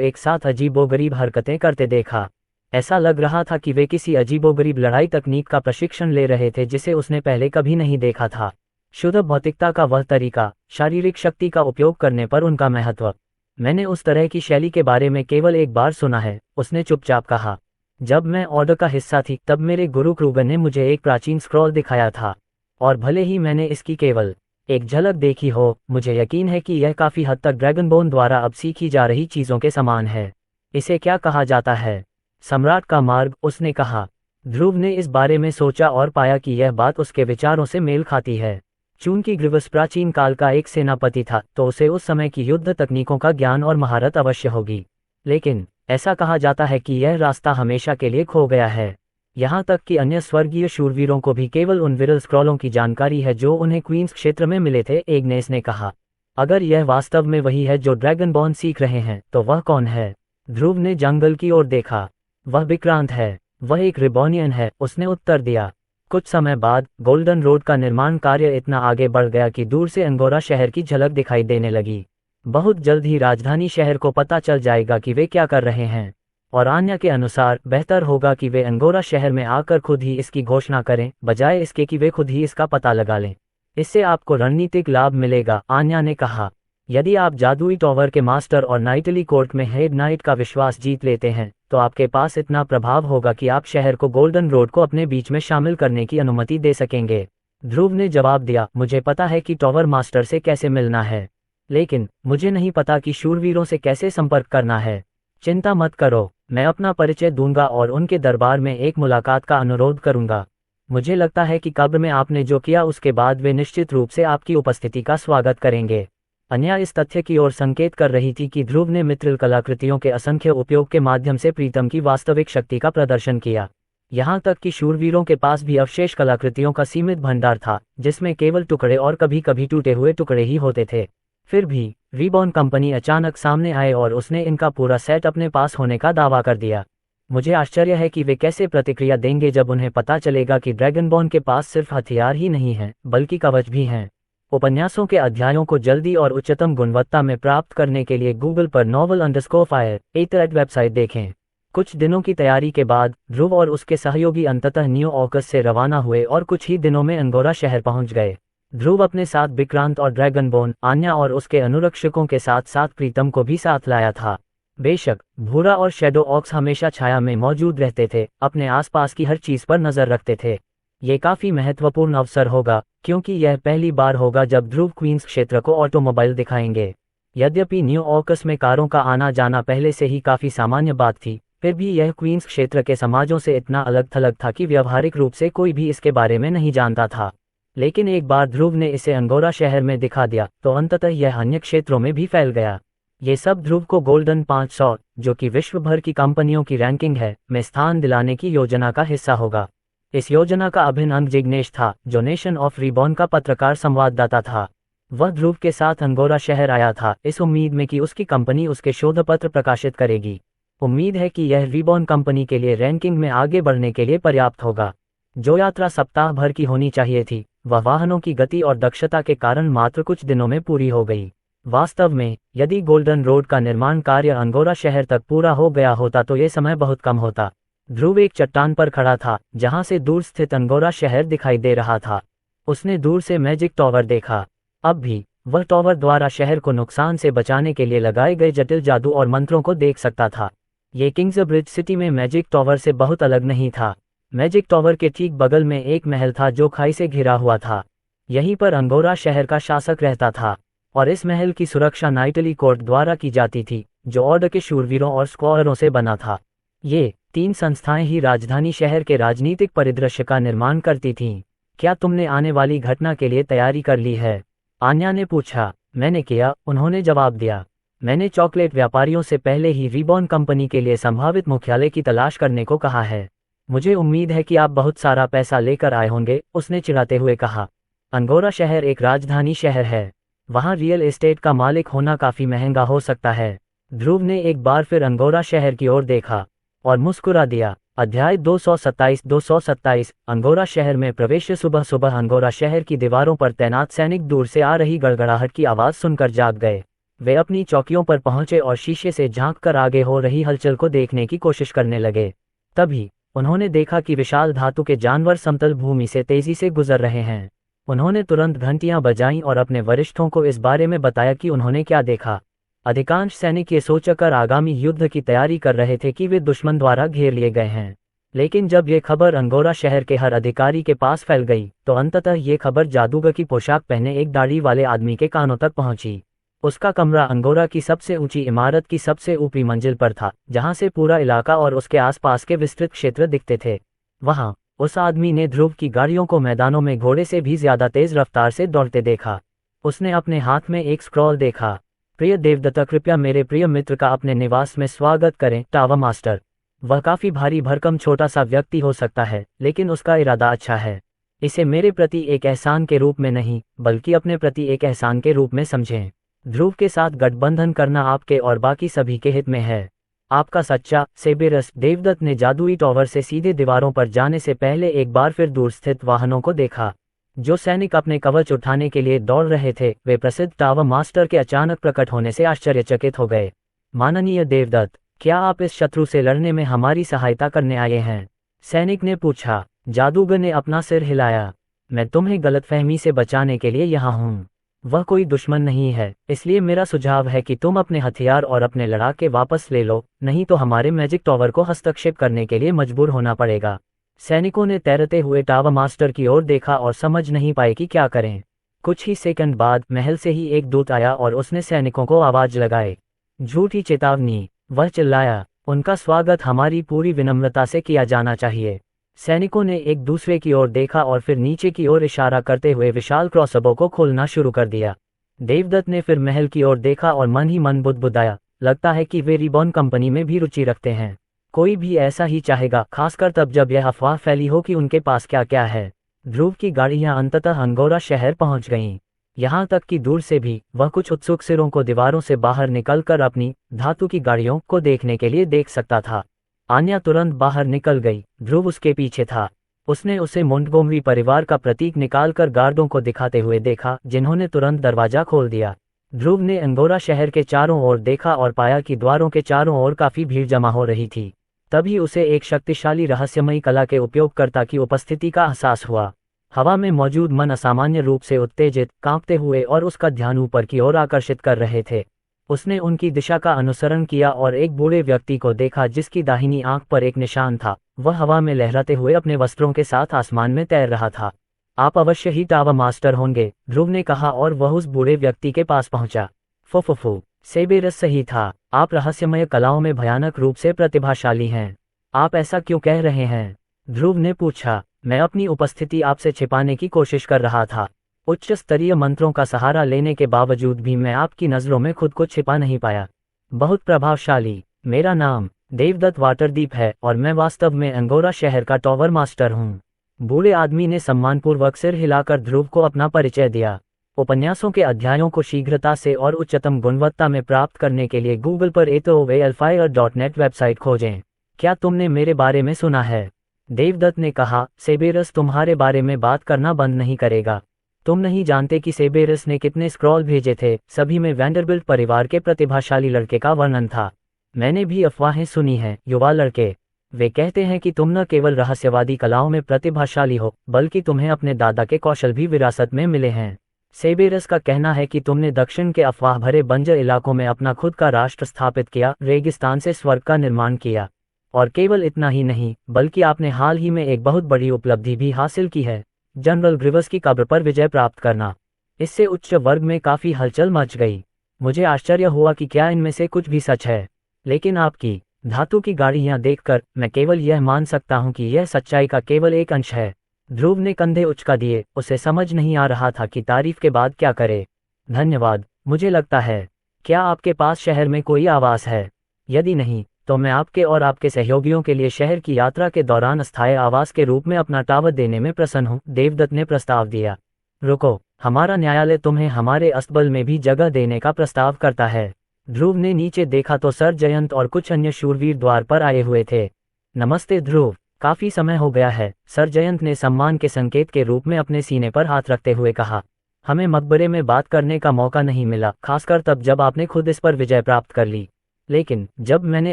एक साथ अजीबोगरीब हरकतें करते देखा। ऐसा लग रहा था कि वे किसी अजीबोगरीब लड़ाई तकनीक का प्रशिक्षण ले रहे थे जिसे उसने पहले कभी नहीं देखा था। शुद्ध भौतिकता का वह तरीका, शारीरिक शक्ति का उपयोग करने पर उनका महत्व। मैंने उस तरह की शैली के बारे में केवल एक बार सुना है, उसने चुपचाप कहा। जब मैं ऑर्डर का हिस्सा थी तब मेरे गुरु क्रूगर ने मुझे एक प्राचीन स्क्रॉल दिखाया था, और भले ही मैंने इसकी केवल एक झलक देखी हो, मुझे यकीन है कि यह काफी हद तक ड्रैगनबोन द्वारा अब सीखी जा रही चीजों के समान है। इसे क्या कहा जाता है? सम्राट का मार्ग, उसने कहा। ध्रुव ने इस बारे में सोचा और पाया कि यह बात उसके विचारों से मेल खाती है। चूंकि ग्रीवस प्राचीन काल का एक सेनापति था, तो उसे उस समय की युद्ध तकनीकों का ज्ञान और महारत अवश्य होगी। लेकिन ऐसा कहा जाता है कि यह रास्ता हमेशा के लिए खो गया है। यहाँ तक कि अन्य स्वर्गीय शूरवीरों को भी केवल उन विरल स्क्रॉलों की जानकारी है जो उन्हें क्वींस क्षेत्र में मिले थे, एग्नेस ने कहा। अगर यह वास्तव में वही है जो ड्रैगनबॉर्न सीख रहे हैं, तो वह कौन है? ध्रुव ने जंगल की ओर देखा। वह विक्रांत है, वह एक रिबोनियन है, उसने उत्तर दिया। कुछ समय बाद गोल्डन रोड का निर्माण कार्य इतना आगे बढ़ गया कि दूर से अंगोरा शहर की झलक दिखाई देने लगी। बहुत जल्द ही राजधानी शहर को पता चल जाएगा कि वे क्या कर रहे हैं, और आन्या के अनुसार बेहतर होगा कि वे अंगोरा शहर में आकर खुद ही इसकी घोषणा करें, बजाय इसके कि वे खुद ही इसका पता लगा लें। इससे आपको रणनीतिक लाभ मिलेगा, आन्या ने कहा। यदि आप जादुई टॉवर के मास्टर और नाइटली कोर्ट में हेड नाइट का विश्वास जीत लेते हैं, तो आपके पास इतना प्रभाव होगा कि आप शहर को गोल्डन रोड को अपने बीच में शामिल करने की अनुमति दे सकेंगे। ध्रुव ने जवाब दिया, मुझे पता है कि टॉवर मास्टर से कैसे मिलना है, लेकिन मुझे नहीं पता कि शूरवीरों से कैसे संपर्क करना है। चिंता मत करो, मैं अपना परिचय दूंगा और उनके दरबार में एक मुलाकात का अनुरोध करूंगा। मुझे लगता है कि कब्र में आपने जो किया उसके बाद वे निश्चित रूप से आपकी उपस्थिति का स्वागत करेंगे। अन्या इस तथ्य की ओर संकेत कर रही थी कि ध्रुव ने मित्रिल कलाकृतियों के असंख्य उपयोग के माध्यम से प्रीतम की वास्तविक शक्ति का प्रदर्शन किया। यहाँ तक कि शूरवीरों के पास भी अवशेष कलाकृतियों का सीमित भंडार था, जिसमें केवल टुकड़े और कभी कभी टूटे हुए टुकड़े ही होते थे। फिर भी रीबॉर्न कंपनी अचानक सामने आए और उसने इनका पूरा सेट अपने पास होने का दावा कर दिया। मुझे आश्चर्य है कि वे कैसे प्रतिक्रिया देंगे जब उन्हें पता चलेगा कि ड्रैगनबॉर्न के पास सिर्फ हथियार ही नहीं हैं, बल्कि कवच भी हैं। उपन्यासों के अध्यायों को जल्दी और उच्चतम गुणवत्ता में प्राप्त करने के लिए गूगल पर novel_fire वेबसाइट देखें। कुछ दिनों की तैयारी के बाद ध्रुव और उसके सहयोगी अंततः न्यू ऑकस से रवाना हुए और कुछ ही दिनों में अंगोरा शहर पहुंच गए। ध्रुव अपने साथ विक्रांत और ड्रैगनबॉर्न, आन्या और उसके अनुरक्षकों के साथ साथ प्रीतम को भी साथ लाया था। बेशक भूरा और शैडो ऑक्स हमेशा छाया में मौजूद रहते थे, अपने आसपास की हर चीज पर नजर रखते थे। ये काफी महत्वपूर्ण अवसर होगा, क्योंकि यह पहली बार होगा जब ध्रुव क्वींस क्षेत्र को ऑटोमोबाइल दिखाएंगे। यद्यपि न्यू ऑकस में कारों का आना जाना पहले से ही काफी सामान्य बात थी, फिर भी यह क्वींस क्षेत्र के समाजों से इतना अलग थलग था कि व्यावहारिक रूप से कोई भी इसके बारे में नहीं जानता था। लेकिन एक बार ध्रुव ने इसे अंगोरा शहर में दिखा दिया तो अंततः यह अन्य क्षेत्रों में भी फैल गया। ये सब ध्रुव को गोल्डन 500, जो कि विश्व भर की कंपनियों की रैंकिंग है, में स्थान दिलाने की योजना का हिस्सा होगा। इस योजना का अभिन्न अंग जिग्नेश था, जो नेशन ऑफ रिबॉर्न का पत्रकार संवाददाता था। वह ध्रुव के साथ अंगोरा शहर आया था, इस उम्मीद में कि उसकी कंपनी उसके शोधपत्र प्रकाशित करेगी। उम्मीद है कि यह रिबॉर्न कंपनी के लिए रैंकिंग में आगे बढ़ने के लिए पर्याप्त होगा। जो यात्रा सप्ताह भर की होनी चाहिए थी, वह वाहनों की गति और दक्षता के कारण मात्र कुछ दिनों में पूरी हो गई। वास्तव में, यदि गोल्डन रोड का निर्माण कार्य अंगोरा शहर तक पूरा हो गया होता तो ये समय बहुत कम होता। ध्रुव एक चट्टान पर खड़ा था, जहां से दूर स्थित अंगोरा शहर दिखाई दे रहा था। उसने दूर से मैजिक टॉवर देखा। अब भी वह टॉवर द्वारा शहर को नुकसान से बचाने के लिए लगाए गए जटिल जादू और मंत्रों को देख सकता था। ये किंग्स ब्रिज सिटी में मैजिक टॉवर से बहुत अलग नहीं था। मैजिक टॉवर के ठीक बगल में एक महल था जो खाई से घिरा हुआ था। यहीं पर अंगोरा शहर का शासक रहता था, और इस महल की सुरक्षा नाइटली कोर्ट द्वारा की जाती थी, जो ऑर्डर के शूरवीरों और स्क्वायरों से बना था। ये 3 संस्थाएं ही राजधानी शहर के राजनीतिक परिदृश्य का निर्माण करती थीं। क्या तुमने आने वाली घटना के लिए तैयारी कर ली है? आन्या ने पूछा। मैंने किया, उन्होंने जवाब दिया। मैंने चॉकलेट व्यापारियों से पहले ही रिबॉर्न कंपनी के लिए संभावित मुख्यालय की तलाश करने को कहा है। मुझे उम्मीद है कि आप बहुत सारा पैसा लेकर आए होंगे, उसने चिढ़ाते हुए कहा। अंगोरा शहर एक राजधानी शहर है। वहाँ रियल एस्टेट का मालिक होना काफी महंगा हो सकता है। ध्रुव ने एक बार फिर अंगोरा शहर की ओर देखा और मुस्कुरा दिया। अध्याय 227 अंगोरा शहर में प्रवेश। सुबह सुबह अंगोरा शहर की दीवारों पर तैनात सैनिक दूर से आ रही गड़गड़ाहट की आवाज सुनकर जाग गए। वे अपनी चौकियों पर पहुंचे और शीशे से झांक कर आगे हो रही हलचल को देखने की कोशिश करने लगे। तभी उन्होंने देखा कि विशाल धातु के जानवर समतल भूमि से तेजी से गुजर रहे हैं। उन्होंने तुरंत घंटियां बजाईं और अपने वरिष्ठों को इस बारे में बताया कि उन्होंने क्या देखा। अधिकांश सैनिक ये सोचकर आगामी युद्ध की तैयारी कर रहे थे कि वे दुश्मन द्वारा घेर लिए गए हैं। लेकिन जब ये खबर अंगोरा शहर के हर अधिकारी के पास फैल गई, तो अंततः ये खबर जादूगर की पोशाक पहने एक दाढ़ी वाले आदमी के कानों तक पहुंची। उसका कमरा अंगोरा की सबसे ऊंची इमारत की सबसे ऊपरी मंजिल पर था, जहां से पूरा इलाका और उसके आसपास के विस्तृत क्षेत्र दिखते थे। वहां उस आदमी ने ध्रुव की गाड़ियों को मैदानों में घोड़े से भी ज्यादा तेज रफ्तार से दौड़ते देखा। उसने अपने हाथ में एक स्क्रॉल देखा। प्रिय देवदत्ता, कृपया मेरे प्रिय मित्र का अपने निवास में स्वागत करें, टावर मास्टर। वह काफी भारी भरकम छोटा सा व्यक्ति हो सकता है, लेकिन उसका इरादा अच्छा है। इसे मेरे प्रति एक एहसान के रूप में नहीं, बल्कि अपने प्रति एक एहसान के रूप में समझें। ध्रुव के साथ गठबंधन करना आपके और बाकी सभी के हित में है। आपका सच्चा सेबेरस। देवदत्त ने जादुई टॉवर से सीधे दीवारों पर जाने से पहले एक बार फिर दूर स्थित वाहनों को देखा। जो सैनिक अपने कवच उठाने के लिए दौड़ रहे थे, वे प्रसिद्ध टावर मास्टर के अचानक प्रकट होने से आश्चर्यचकित हो गए। माननीय देवदत्त, क्या आप इस शत्रु से लड़ने में हमारी सहायता करने आए हैं? सैनिक ने पूछा। जादूगर ने अपना सिर हिलाया। मैं तुम्हें गलतफहमी से बचाने के लिए यहाँ हूँ। वह कोई दुश्मन नहीं है, इसलिए मेरा सुझाव है कि तुम अपने हथियार और अपने लड़ाके वापस ले लो, नहीं तो हमारे मैजिक टॉवर को हस्तक्षेप करने के लिए मजबूर होना पड़ेगा। सैनिकों ने तैरते हुए टावर मास्टर की ओर देखा और समझ नहीं पाए कि क्या करें। कुछ ही सेकंड बाद महल से ही एक दूत आया और उसने सैनिकों को आवाज लगाए। झूठी चेतावनी, वह चिल्लाया। उनका स्वागत हमारी पूरी विनम्रता से किया जाना चाहिए। सैनिकों ने एक दूसरे की ओर देखा और फिर नीचे की ओर इशारा करते हुए विशाल क्रॉसबो को खोलना शुरू कर दिया। देवदत्त ने फिर महल की ओर देखा और मन ही मन बुदबुदाया, लगता है कि वे रिबॉर्न कंपनी में भी रुचि रखते हैं। कोई भी ऐसा ही चाहेगा, खासकर तब जब यह अफवाह फैली हो कि उनके पास क्या क्या है। ध्रुव की गाड़ियां अंततः अंगोरा शहर पहुंच गईं। यहां तक कि दूर से भी वह कुछ उत्सुक सिरों को दीवारों से बाहर निकलकर अपनी धातु की गाड़ियों को देखने के लिए देख सकता था। आन्या तुरंत बाहर निकल गई। ध्रुव उसके पीछे था। उसने उसे मोंटगोमरी परिवार का प्रतीक निकालकर गार्डों को दिखाते हुए देखा, जिन्होंने तुरंत दरवाजा खोल दिया। ध्रुव ने अंगोरा शहर के चारों ओर देखा और पाया कि द्वारों के चारों ओर काफी भीड़ जमा हो रही थी। तभी उसे एक शक्तिशाली रहस्यमयी कला के उपयोगकर्ता की उपस्थिति का एहसास हुआ। हवा में मौजूद मन असामान्य रूप से उत्तेजित, कांपते हुए और उसका ध्यान ऊपर की ओर आकर्षित कर रहे थे। उसने उनकी दिशा का अनुसरण किया और एक बूढ़े व्यक्ति को देखा जिसकी दाहिनी आंख पर एक निशान था। वह हवा में लहराते हुए अपने वस्त्रों के साथ आसमान में तैर रहा था। आप अवश्य ही टावर मास्टर होंगे, ध्रुव ने कहा और वह उस बूढ़े व्यक्ति के पास पहुंचा। फुफुफु, सेबेरस सही था। आप रहस्यमय कलाओं में भयानक रूप से प्रतिभाशाली हैं। आप ऐसा क्यों कह रहे हैं? ध्रुव ने पूछा। मैं अपनी उपस्थिति आपसे छिपाने की कोशिश कर रहा था। उच्च स्तरीय मंत्रों का सहारा लेने के बावजूद भी मैं आपकी नजरों में खुद को छिपा नहीं पाया। बहुत प्रभावशाली। मेरा नाम देवदत्त वाटरदीप है और मैं वास्तव में अंगोरा शहर का टावर मास्टर हूँ। बूढ़े आदमी ने सम्मानपूर्वक सिर हिलाकर ध्रुव को अपना परिचय दिया। उपन्यासों के अध्यायों को शीघ्रता से और उच्चतम गुणवत्ता में प्राप्त करने के लिए गूगल पर etovelfire.net वेबसाइट खोजें। क्या तुमने मेरे बारे में सुना है? देवदत्त ने कहा, सेबेरस तुम्हारे बारे में बात करना बंद नहीं करेगा। तुम नहीं जानते कि सेबेरस ने कितने स्क्रॉल भेजे थे। सभी में वैंडरबिल्ट परिवार के प्रतिभाशाली लड़के का वर्णन था। मैंने भी अफवाहें सुनी हैं, युवा लड़के। वे कहते हैं कि तुम न केवल रहस्यवादी कलाओं में प्रतिभाशाली हो, बल्कि तुम्हें अपने दादा के कौशल भी विरासत में मिले हैं। सेबेरस का कहना है कि तुमने दक्षिण के अफवाह भरे बंजर इलाकों में अपना खुद का राष्ट्र स्थापित किया, रेगिस्तान से स्वर्ग का निर्माण किया। और केवल इतना ही नहीं, बल्कि आपने हाल ही में एक बहुत बड़ी उपलब्धि भी हासिल की है, जनरल ग्रिवस की कब्र पर विजय प्राप्त करना। इससे उच्च वर्ग में काफी हलचल मच गई। मुझे आश्चर्य हुआ कि क्या इनमें से कुछ भी सच है, लेकिन आपकी धातु की गाड़ियां देखकर मैं केवल यह मान सकता हूं कि यह सच्चाई का केवल एक अंश है। ध्रुव ने कंधे उचका दिए। उसे समझ नहीं आ रहा था कि तारीफ के बाद क्या करे। धन्यवाद, मुझे लगता है। क्या आपके पास शहर में कोई आवास है? यदि नहीं, तो मैं आपके और आपके सहयोगियों के लिए शहर की यात्रा के दौरान अस्थायी आवास के रूप में अपना टावर देने में प्रसन्न हूं, देवदत्त ने प्रस्ताव दिया। रुको, हमारा न्यायालय तुम्हें हमारे अस्तबल में भी जगह देने का प्रस्ताव करता है। ध्रुव ने नीचे देखा तो सर जयंत और कुछ अन्य शूरवीर द्वार पर आए हुए थे। नमस्ते ध्रुव, काफी समय हो गया है, सर जयंत ने सम्मान के संकेत के रूप में अपने सीने पर हाथ रखते हुए कहा। हमें मकबरे में बात करने का मौका नहीं मिला, खासकर तब जब आपने खुद इस पर विजय प्राप्त कर ली। लेकिन जब मैंने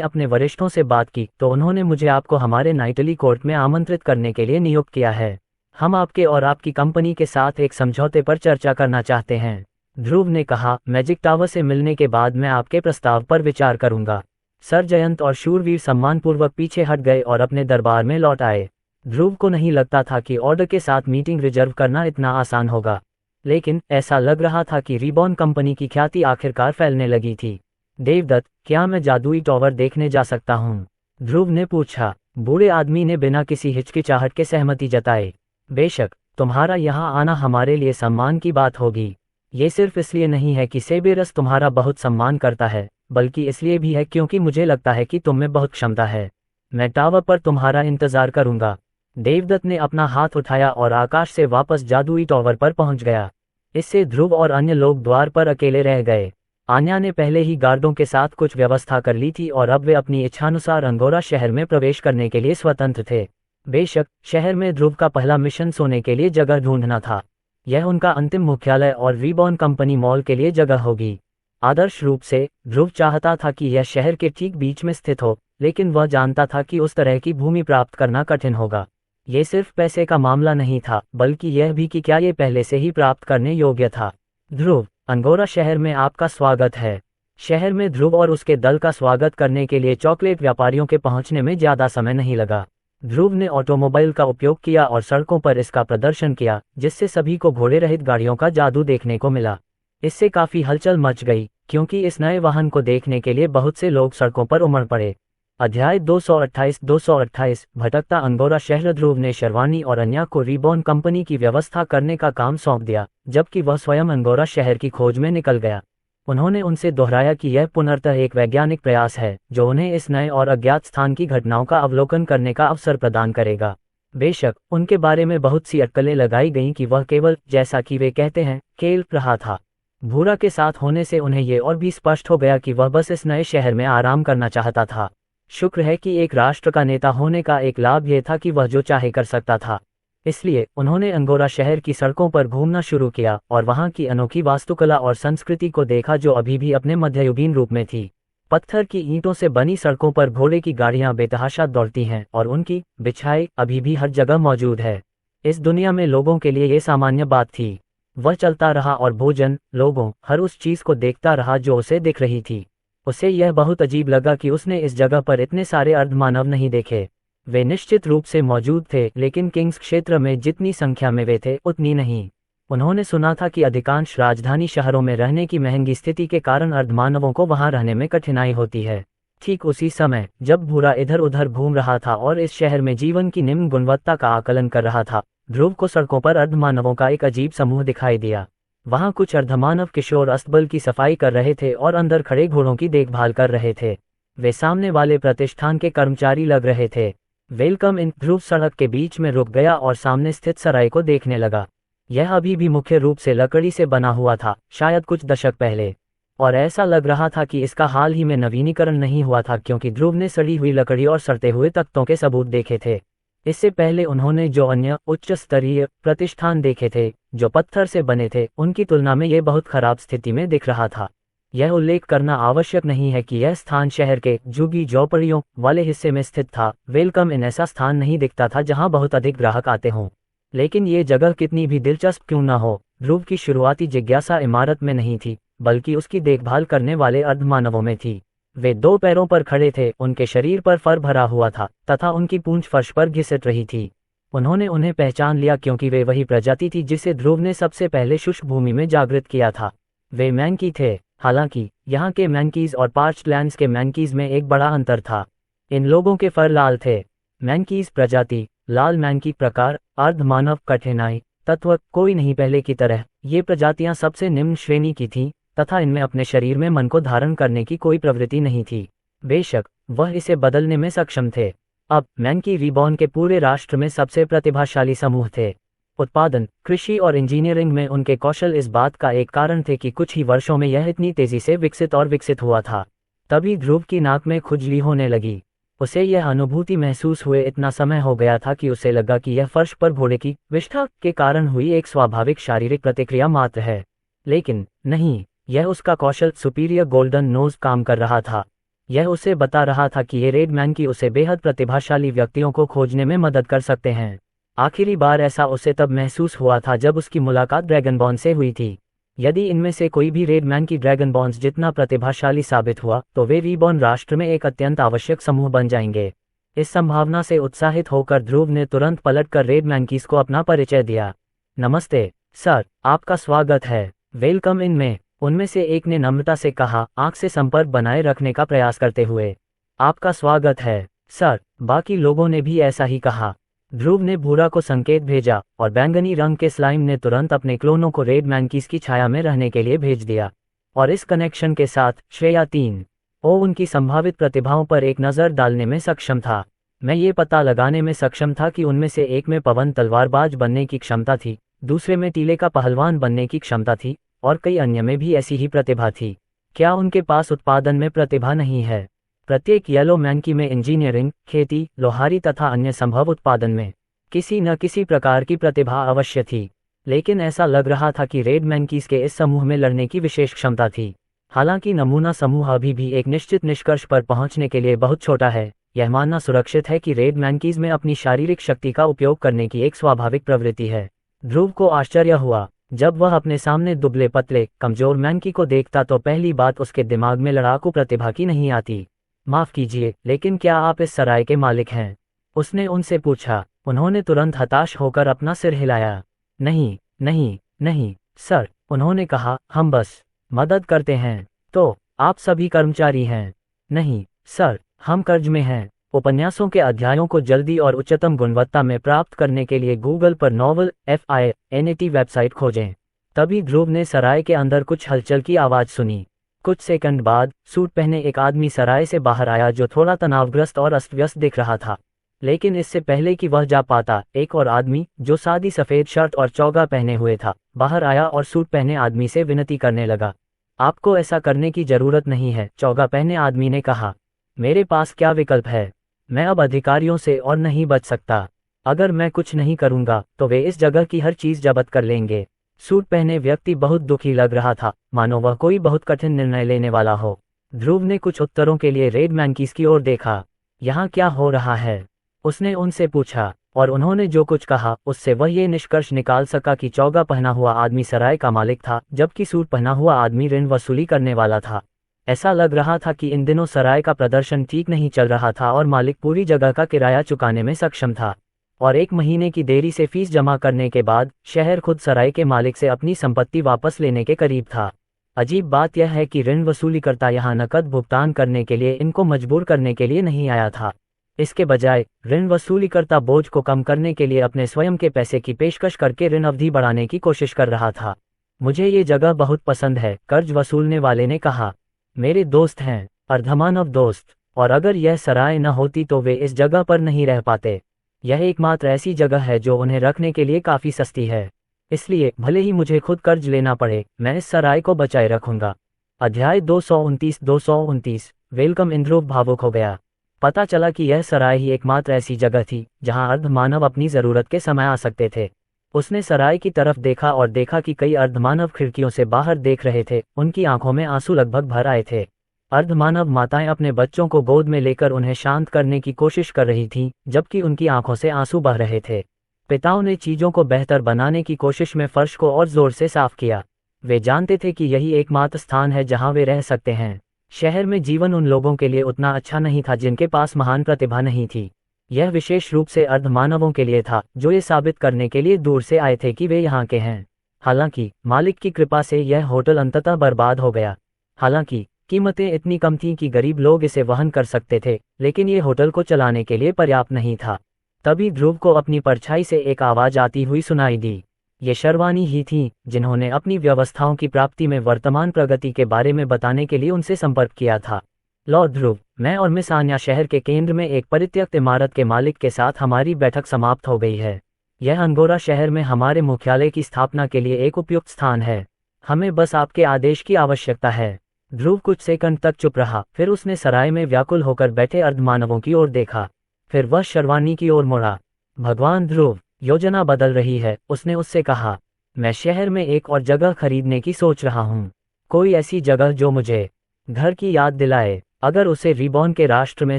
अपने वरिष्ठों से बात की तो उन्होंने मुझे आपको हमारे नाइटली कोर्ट में आमंत्रित करने के लिए नियुक्त किया है। हम आपके और आपकी कंपनी के साथ एक समझौते पर चर्चा करना चाहते हैं। ध्रुव ने कहा, मैजिक टावर से मिलने के बाद मैं आपके प्रस्ताव पर विचार करूंगा। सर जयंत और शूरवीर सम्मानपूर्वक पीछे हट गए और अपने दरबार में लौट आए। ध्रुव को नहीं लगता था कि ऑर्डर के साथ मीटिंग रिजर्व करना इतना आसान होगा, लेकिन ऐसा लग रहा था कि रिबॉन कंपनी की ख्याति आखिरकार फैलने लगी थी। देवदत्त, क्या मैं जादुई टावर देखने जा सकता हूँ? ध्रुव ने पूछा। बूढ़े आदमी ने बिना किसी हिचकिचाहट के सहमति जताई। बेशक, तुम्हारा यहाँ आना हमारे लिए सम्मान की बात होगी। ये सिर्फ इसलिए नहीं है कि सेबेरस तुम्हारा बहुत सम्मान करता है, बल्कि इसलिए भी है क्योंकि मुझे लगता है कि तुम में बहुत क्षमता है। मैं टावर पर तुम्हारा इंतजार करूंगा। देवदत्त ने अपना हाथ उठाया और आकाश से वापस जादुई टावर पर पहुंच गया। इससे ध्रुव और अन्य लोग द्वार पर अकेले रह गए। आन्या ने पहले ही गार्डों के साथ कुछ व्यवस्था कर ली थी और अब वे अपनी इच्छानुसार अंगोरा शहर में प्रवेश करने के लिए स्वतंत्र थे। बेशक, शहर में ध्रुव का पहला मिशन सोने के लिए जगह ढूंढना था। यह उनका अंतिम मुख्यालय और रिबॉन कंपनी मॉल के लिए जगह होगी। आदर्श रूप से ध्रुव चाहता था कि यह शहर के ठीक बीच में स्थित हो, लेकिन वह जानता था कि उस तरह की भूमि प्राप्त करना कठिन होगा। ये सिर्फ पैसे का मामला नहीं था, बल्कि यह भी कि क्या ये पहले से ही प्राप्त करने योग्य था। ध्रुव, अंगोरा शहर में आपका स्वागत है। शहर में ध्रुव और उसके दल का स्वागत करने के लिए चॉकलेट व्यापारियों के पहुंचने में ज्यादा समय नहीं लगा। ध्रुव ने ऑटोमोबाइल का उपयोग किया और सड़कों पर इसका प्रदर्शन किया, जिससे सभी को घोड़े रहित गाड़ियों का जादू देखने को मिला। इससे काफी हलचल मच गई, क्योंकि इस नए वाहन को देखने के लिए बहुत से लोग सड़कों पर उमड़ पड़े। अध्याय 228 भटकता अंगोरा शहर। ध्रुव ने शर्वानी और अन्या को रिबॉन कंपनी की व्यवस्था करने का काम सौंप दिया, जबकि वह स्वयं अंगोरा शहर की खोज में निकल गया। उन्होंने उनसे दोहराया कि यह पुनर्तः एक वैज्ञानिक प्रयास है, जो उन्हें इस नए और अज्ञात स्थान की घटनाओं का अवलोकन करने का अवसर प्रदान करेगा। बेशक, उनके बारे में बहुत सी अटकलें लगाई गईं कि वह केवल, जैसा कि वे कहते हैं, खेल रहा था। भूरा के साथ होने से उन्हें ये और भी स्पष्ट हो गया कि वह बस इस नए शहर में आराम करना चाहता था। शुक्र है कि एक राष्ट्र का नेता होने का एक लाभ यह था कि वह जो चाहे कर सकता था। इसलिए उन्होंने अंगोरा शहर की सड़कों पर घूमना शुरू किया और वहां की अनोखी वास्तुकला और संस्कृति को देखा, जो अभी भी अपने मध्ययुगीन रूप में थी। पत्थर की ईंटों से बनी सड़कों पर घोड़े की गाड़ियां बेतहाशा दौड़ती हैं और उनकी बिछाई अभी भी हर जगह मौजूद है। इस दुनिया में लोगों के लिए ये सामान्य बात थी। वह चलता रहा और भोजन, लोगों, हर उस चीज को देखता रहा जो उसे दिख रही थी। उसे यह बहुत अजीब लगा कि उसने इस जगह पर इतने सारे अर्धमानव नहीं देखे। वे निश्चित रूप से मौजूद थे, लेकिन किंग्स क्षेत्र में जितनी संख्या में वे थे उतनी नहीं। उन्होंने सुना था कि अधिकांश राजधानी शहरों में रहने की महंगी स्थिति के कारण अर्धमानवों को वहां रहने में कठिनाई होती है। ठीक उसी समय जब भूरा इधर उधर घूम रहा था और इस शहर में जीवन की निम्न गुणवत्ता का आकलन कर रहा था, ध्रुव को सड़कों पर अर्धमानवों का एक अजीब समूह दिखाई दिया। वहां कुछ अर्धमानव किशोर अस्तबल की सफाई कर रहे थे और अंदर खड़े घोड़ों की देखभाल कर रहे थे। वे सामने वाले प्रतिष्ठान के कर्मचारी लग रहे थे। Welcome in. ध्रुव सड़क के बीच में रुक गया और सामने स्थित सराय को देखने लगा। यह अभी भी मुख्य रूप से लकड़ी से बना हुआ था, शायद कुछ दशक पहले, और ऐसा लग रहा था कि इसका हाल ही में नवीनीकरण नहीं हुआ था क्योंकि ध्रुव ने सड़ी हुई लकड़ी और सड़ते हुए तख्तों के सबूत देखे थे। इससे पहले उन्होंने जो अन्य उच्च स्तरीय प्रतिष्ठान देखे थे जो पत्थर से बने थे, उनकी तुलना में ये बहुत खराब स्थिति में दिख रहा था। यह उल्लेख करना आवश्यक नहीं है कि यह स्थान शहर के झुग्गी झोपड़ियों वाले हिस्से में स्थित था। वेलकम इन ऐसा स्थान नहीं दिखता था जहां बहुत अधिक ग्राहक आते हों। लेकिन ये जगह कितनी भी दिलचस्प क्यों न हो, ध्रुव की शुरुआती जिज्ञासा इमारत में नहीं थी, बल्कि उसकी देखभाल करने वाले अर्धमानवों में थी। वे 2 पैरों पर खड़े थे, उनके शरीर पर फर भरा हुआ था तथा उनकी पूंछ फर्श पर घिसट रही थी। उन्होंने उन्हें पहचान लिया क्योंकि वे वही प्रजाति थी जिसे ध्रुव ने सबसे पहले शुष्क भूमि में जागृत किया था। वे मैंकी थे। हालांकि यहाँ के मैंकीज और पार्च्ड लैंड्स के मैंकीज में एक बड़ा अंतर था। इन लोगों के फर लाल थे। मैंकीज प्रजाति, लाल मैंकी प्रकार, अर्धमानव कठिनाई तत्व कोई नहीं पहले की तरह। ये प्रजातियां सबसे निम्न श्रेणी की थीं तथा इनमें अपने शरीर में मन को धारण करने की कोई प्रवृत्ति नहीं थी। बेशक वह इसे बदलने में सक्षम थे। अब मैंकी रिबॉर्न के पूरे राष्ट्र में सबसे प्रतिभाशाली समूह थे। उत्पादन, कृषि और इंजीनियरिंग में उनके कौशल इस बात का एक कारण थे कि कुछ ही वर्षों में यह इतनी तेजी से विकसित हुआ था। तभी ध्रुव की नाक में खुजली होने लगी। उसे यह अनुभूति महसूस हुए इतना समय हो गया था कि उसे लगा कि यह फर्श पर घोड़े की विष्ठा के कारण हुई एक स्वाभाविक शारीरिक प्रतिक्रिया मात्र है। लेकिन नहीं, यह उसका कौशल सुपीरियर गोल्डन नोज काम कर रहा था। यह उसे बता रहा था कि ये रेड मैंकी उसे बेहद प्रतिभाशाली व्यक्तियों को खोजने में मदद कर सकते हैं। आखिरी बार ऐसा उसे तब महसूस हुआ था जब उसकी मुलाकात ड्रैगनबॉर्न से हुई थी। यदि इनमें से कोई भी रेड मैंकी ड्रैगनबॉर्न्स जितना प्रतिभाशाली साबित हुआ तो वे रीबॉर्न राष्ट्र में एक अत्यंत आवश्यक समूह बन जाएंगे। इस संभावना से उत्साहित होकर ध्रुव ने तुरंत पलटकर रेड मैंकीज को अपना परिचय दिया। नमस्ते सर, आपका स्वागत है। वेलकम इन में, उनमें से एक ने नम्रता से कहा, आंख से संपर्क बनाए रखने का प्रयास करते हुए। आपका स्वागत है सर, बाकी लोगों ने भी ऐसा ही कहा। ध्रुव ने भूरा को संकेत भेजा और बैंगनी रंग के स्लाइम ने तुरंत अपने क्लोनों को रेड मैंकीज की छाया में रहने के लिए भेज दिया। और इस कनेक्शन के साथ श्रेया 3 उनकी संभावित प्रतिभाओं पर एक नज़र डालने में सक्षम था। मैं ये पता लगाने में सक्षम था कि उनमें से एक में पवन तलवारबाज बनने की क्षमता थी, दूसरे में टीले का पहलवान बनने की क्षमता थी और कई अन्य में भी ऐसी ही प्रतिभा थी। क्या उनके पास उत्पादन में प्रतिभा नहीं है? प्रत्येक येलो मैंकी में इंजीनियरिंग, खेती, लोहारी तथा अन्य संभव उत्पादन में किसी न किसी प्रकार की प्रतिभा अवश्य थी। लेकिन ऐसा लग रहा था कि रेड मैंकीज के इस समूह में लड़ने की विशेष क्षमता थी। हालांकि नमूना समूह अभी भी एक निश्चित निष्कर्ष पर पहुंचने के लिए बहुत छोटा है। यह मानना सुरक्षित है कि रेड मैंकीज में अपनी शारीरिक शक्ति का उपयोग करने की एक स्वाभाविक प्रवृत्ति है। ध्रुव को आश्चर्य हुआ जब वह अपने सामने दुबले पतले कमजोर मैंकी को देखता तो पहली बात उसके दिमाग में लड़ाकू प्रतिभा की नहीं आती। माफ कीजिए, लेकिन क्या आप इस सराय के मालिक हैं? उसने उनसे पूछा। उन्होंने तुरंत हताश होकर अपना सिर हिलाया। नहीं नहीं नहीं सर, उन्होंने कहा, हम बस मदद करते हैं। तो आप सभी कर्मचारी हैं? नहीं सर, हम कर्ज में हैं। उपन्यासों के अध्यायों को जल्दी और उच्चतम गुणवत्ता में प्राप्त करने के लिए गूगल पर नॉवल FINAT वेबसाइट खोजें। तभी ध्रुव ने सराय के अंदर कुछ हलचल की आवाज़ सुनी। कुछ सेकंड बाद सूट पहने एक आदमी सराय से बाहर आया जो थोड़ा तनावग्रस्त और अस्त व्यस्त दिख रहा था। लेकिन इससे पहले कि वह जा पाता, एक और आदमी जो सादी सफ़ेद शर्ट और चौगा पहने हुए था बाहर आया और सूट पहने आदमी से विनती करने लगा। आपको ऐसा करने की जरूरत नहीं है, चौगा पहने आदमी ने कहा। मेरे पास क्या विकल्प है? मैं अब अधिकारियों से और नहीं बच सकता। अगर मैं कुछ नहीं करूंगा तो वे इस जगह की हर चीज जब्त कर लेंगे। सूट पहने व्यक्ति बहुत दुखी लग रहा था, मानो वह कोई बहुत कठिन निर्णय लेने वाला हो। ध्रुव ने कुछ उत्तरों के लिए रेड मैंकीज की ओर देखा। यहाँ क्या हो रहा है? उसने उनसे पूछा, और उन्होंने जो कुछ कहा उससे वह ये निष्कर्ष निकाल सका कि चौगा पहना हुआ आदमी सराय का मालिक था, जबकि सूट पहना हुआ आदमी ऋण वसूली करने वाला था। ऐसा लग रहा था कि इन दिनों सराय का प्रदर्शन ठीक नहीं चल रहा था और मालिक पूरी जगह का किराया चुकाने में सक्षम था। और 1 महीने की देरी से फीस जमा करने के बाद शहर खुद सराय के मालिक से अपनी संपत्ति वापस लेने के करीब था। अजीब बात यह है कि ऋण वसूलीकर्ता यहाँ नकद भुगतान करने के लिए इनको मजबूर करने के लिए नहीं आया था। इसके बजाय ऋण वसूलीकर्ता बोझ को कम करने के लिए अपने स्वयं के पैसे की पेशकश करके ऋण अवधि बढ़ाने की कोशिश कर रहा था। मुझे ये जगह बहुत पसंद है, कर्ज वसूलने वाले ने कहा। मेरे दोस्त हैं, अर्धमानव दोस्त, और अगर यह सराय न होती तो वे इस जगह पर नहीं रह पाते। यह एकमात्र ऐसी जगह है जो उन्हें रखने के लिए काफ़ी सस्ती है। इसलिए भले ही मुझे खुद कर्ज लेना पड़े, मैं इस सराय को बचाए रखूंगा। अध्याय 229 वेलकम। इंद्रूव भावुक हो गया। पता चला कि यह सराय ही एकमात्र ऐसी जगह थी जहां अर्धमानव अपनी जरूरत के समय आ सकते थे। उसने सराय की तरफ देखा और देखा कि कई अर्धमानव खिड़कियों से बाहर देख रहे थे। उनकी आंखों में आंसू लगभग भर आए थे। अर्धमानव माताएं अपने बच्चों को गोद में लेकर उन्हें शांत करने की कोशिश कर रही थीं, जबकि उनकी आंखों से आंसू बह रहे थे। पिताओं ने चीजों को बेहतर बनाने की कोशिश में फर्श को और जोर से साफ किया। वे जानते थे कि यही एकमात्र स्थान है जहां वे रह सकते हैं। शहर में जीवन उन लोगों के लिए उतना अच्छा नहीं था जिनके पास महान प्रतिभा नहीं थी। यह विशेष रूप से अर्धमानवों के लिए था, जो ये साबित करने के लिए दूर से आए थे कि वे यहाँ के हैं। हालांकि मालिक की कृपा से यह होटल अंततः बर्बाद हो गया। हालांकि कीमतें इतनी कम थीं कि गरीब लोग इसे वहन कर सकते थे, लेकिन ये होटल को चलाने के लिए पर्याप्त नहीं था। तभी ध्रुव को अपनी परछाई से एक आवाज आती हुई सुनाई दी। ये शर्वानी ही थीं, जिन्होंने अपनी व्यवस्थाओं की प्राप्ति में वर्तमान प्रगति के बारे में बताने के लिए उनसे संपर्क किया था। लॉर्ड ध्रुव, मैं और मिस आन्या शहर के केंद्र में एक परित्यक्त इमारत के मालिक के साथ हमारी बैठक समाप्त हो गई है। यह अंगोरा शहर में हमारे मुख्यालय की स्थापना के लिए एक उपयुक्त स्थान है। हमें बस आपके आदेश की आवश्यकता है। ध्रुव कुछ सेकंड तक चुप रहा, फिर उसने सराय में व्याकुल होकर बैठे अर्धमानवों की ओर देखा। फिर वह शर्वानी की ओर मुड़ा। भगवान ध्रुव, योजना बदल रही है, उसने उससे कहा। मैं शहर में एक और जगह खरीदने की सोच रहा हूँ। कोई ऐसी जगह जो मुझे घर की याद दिलाए। अगर उसे रिबॉर्न के राष्ट्र में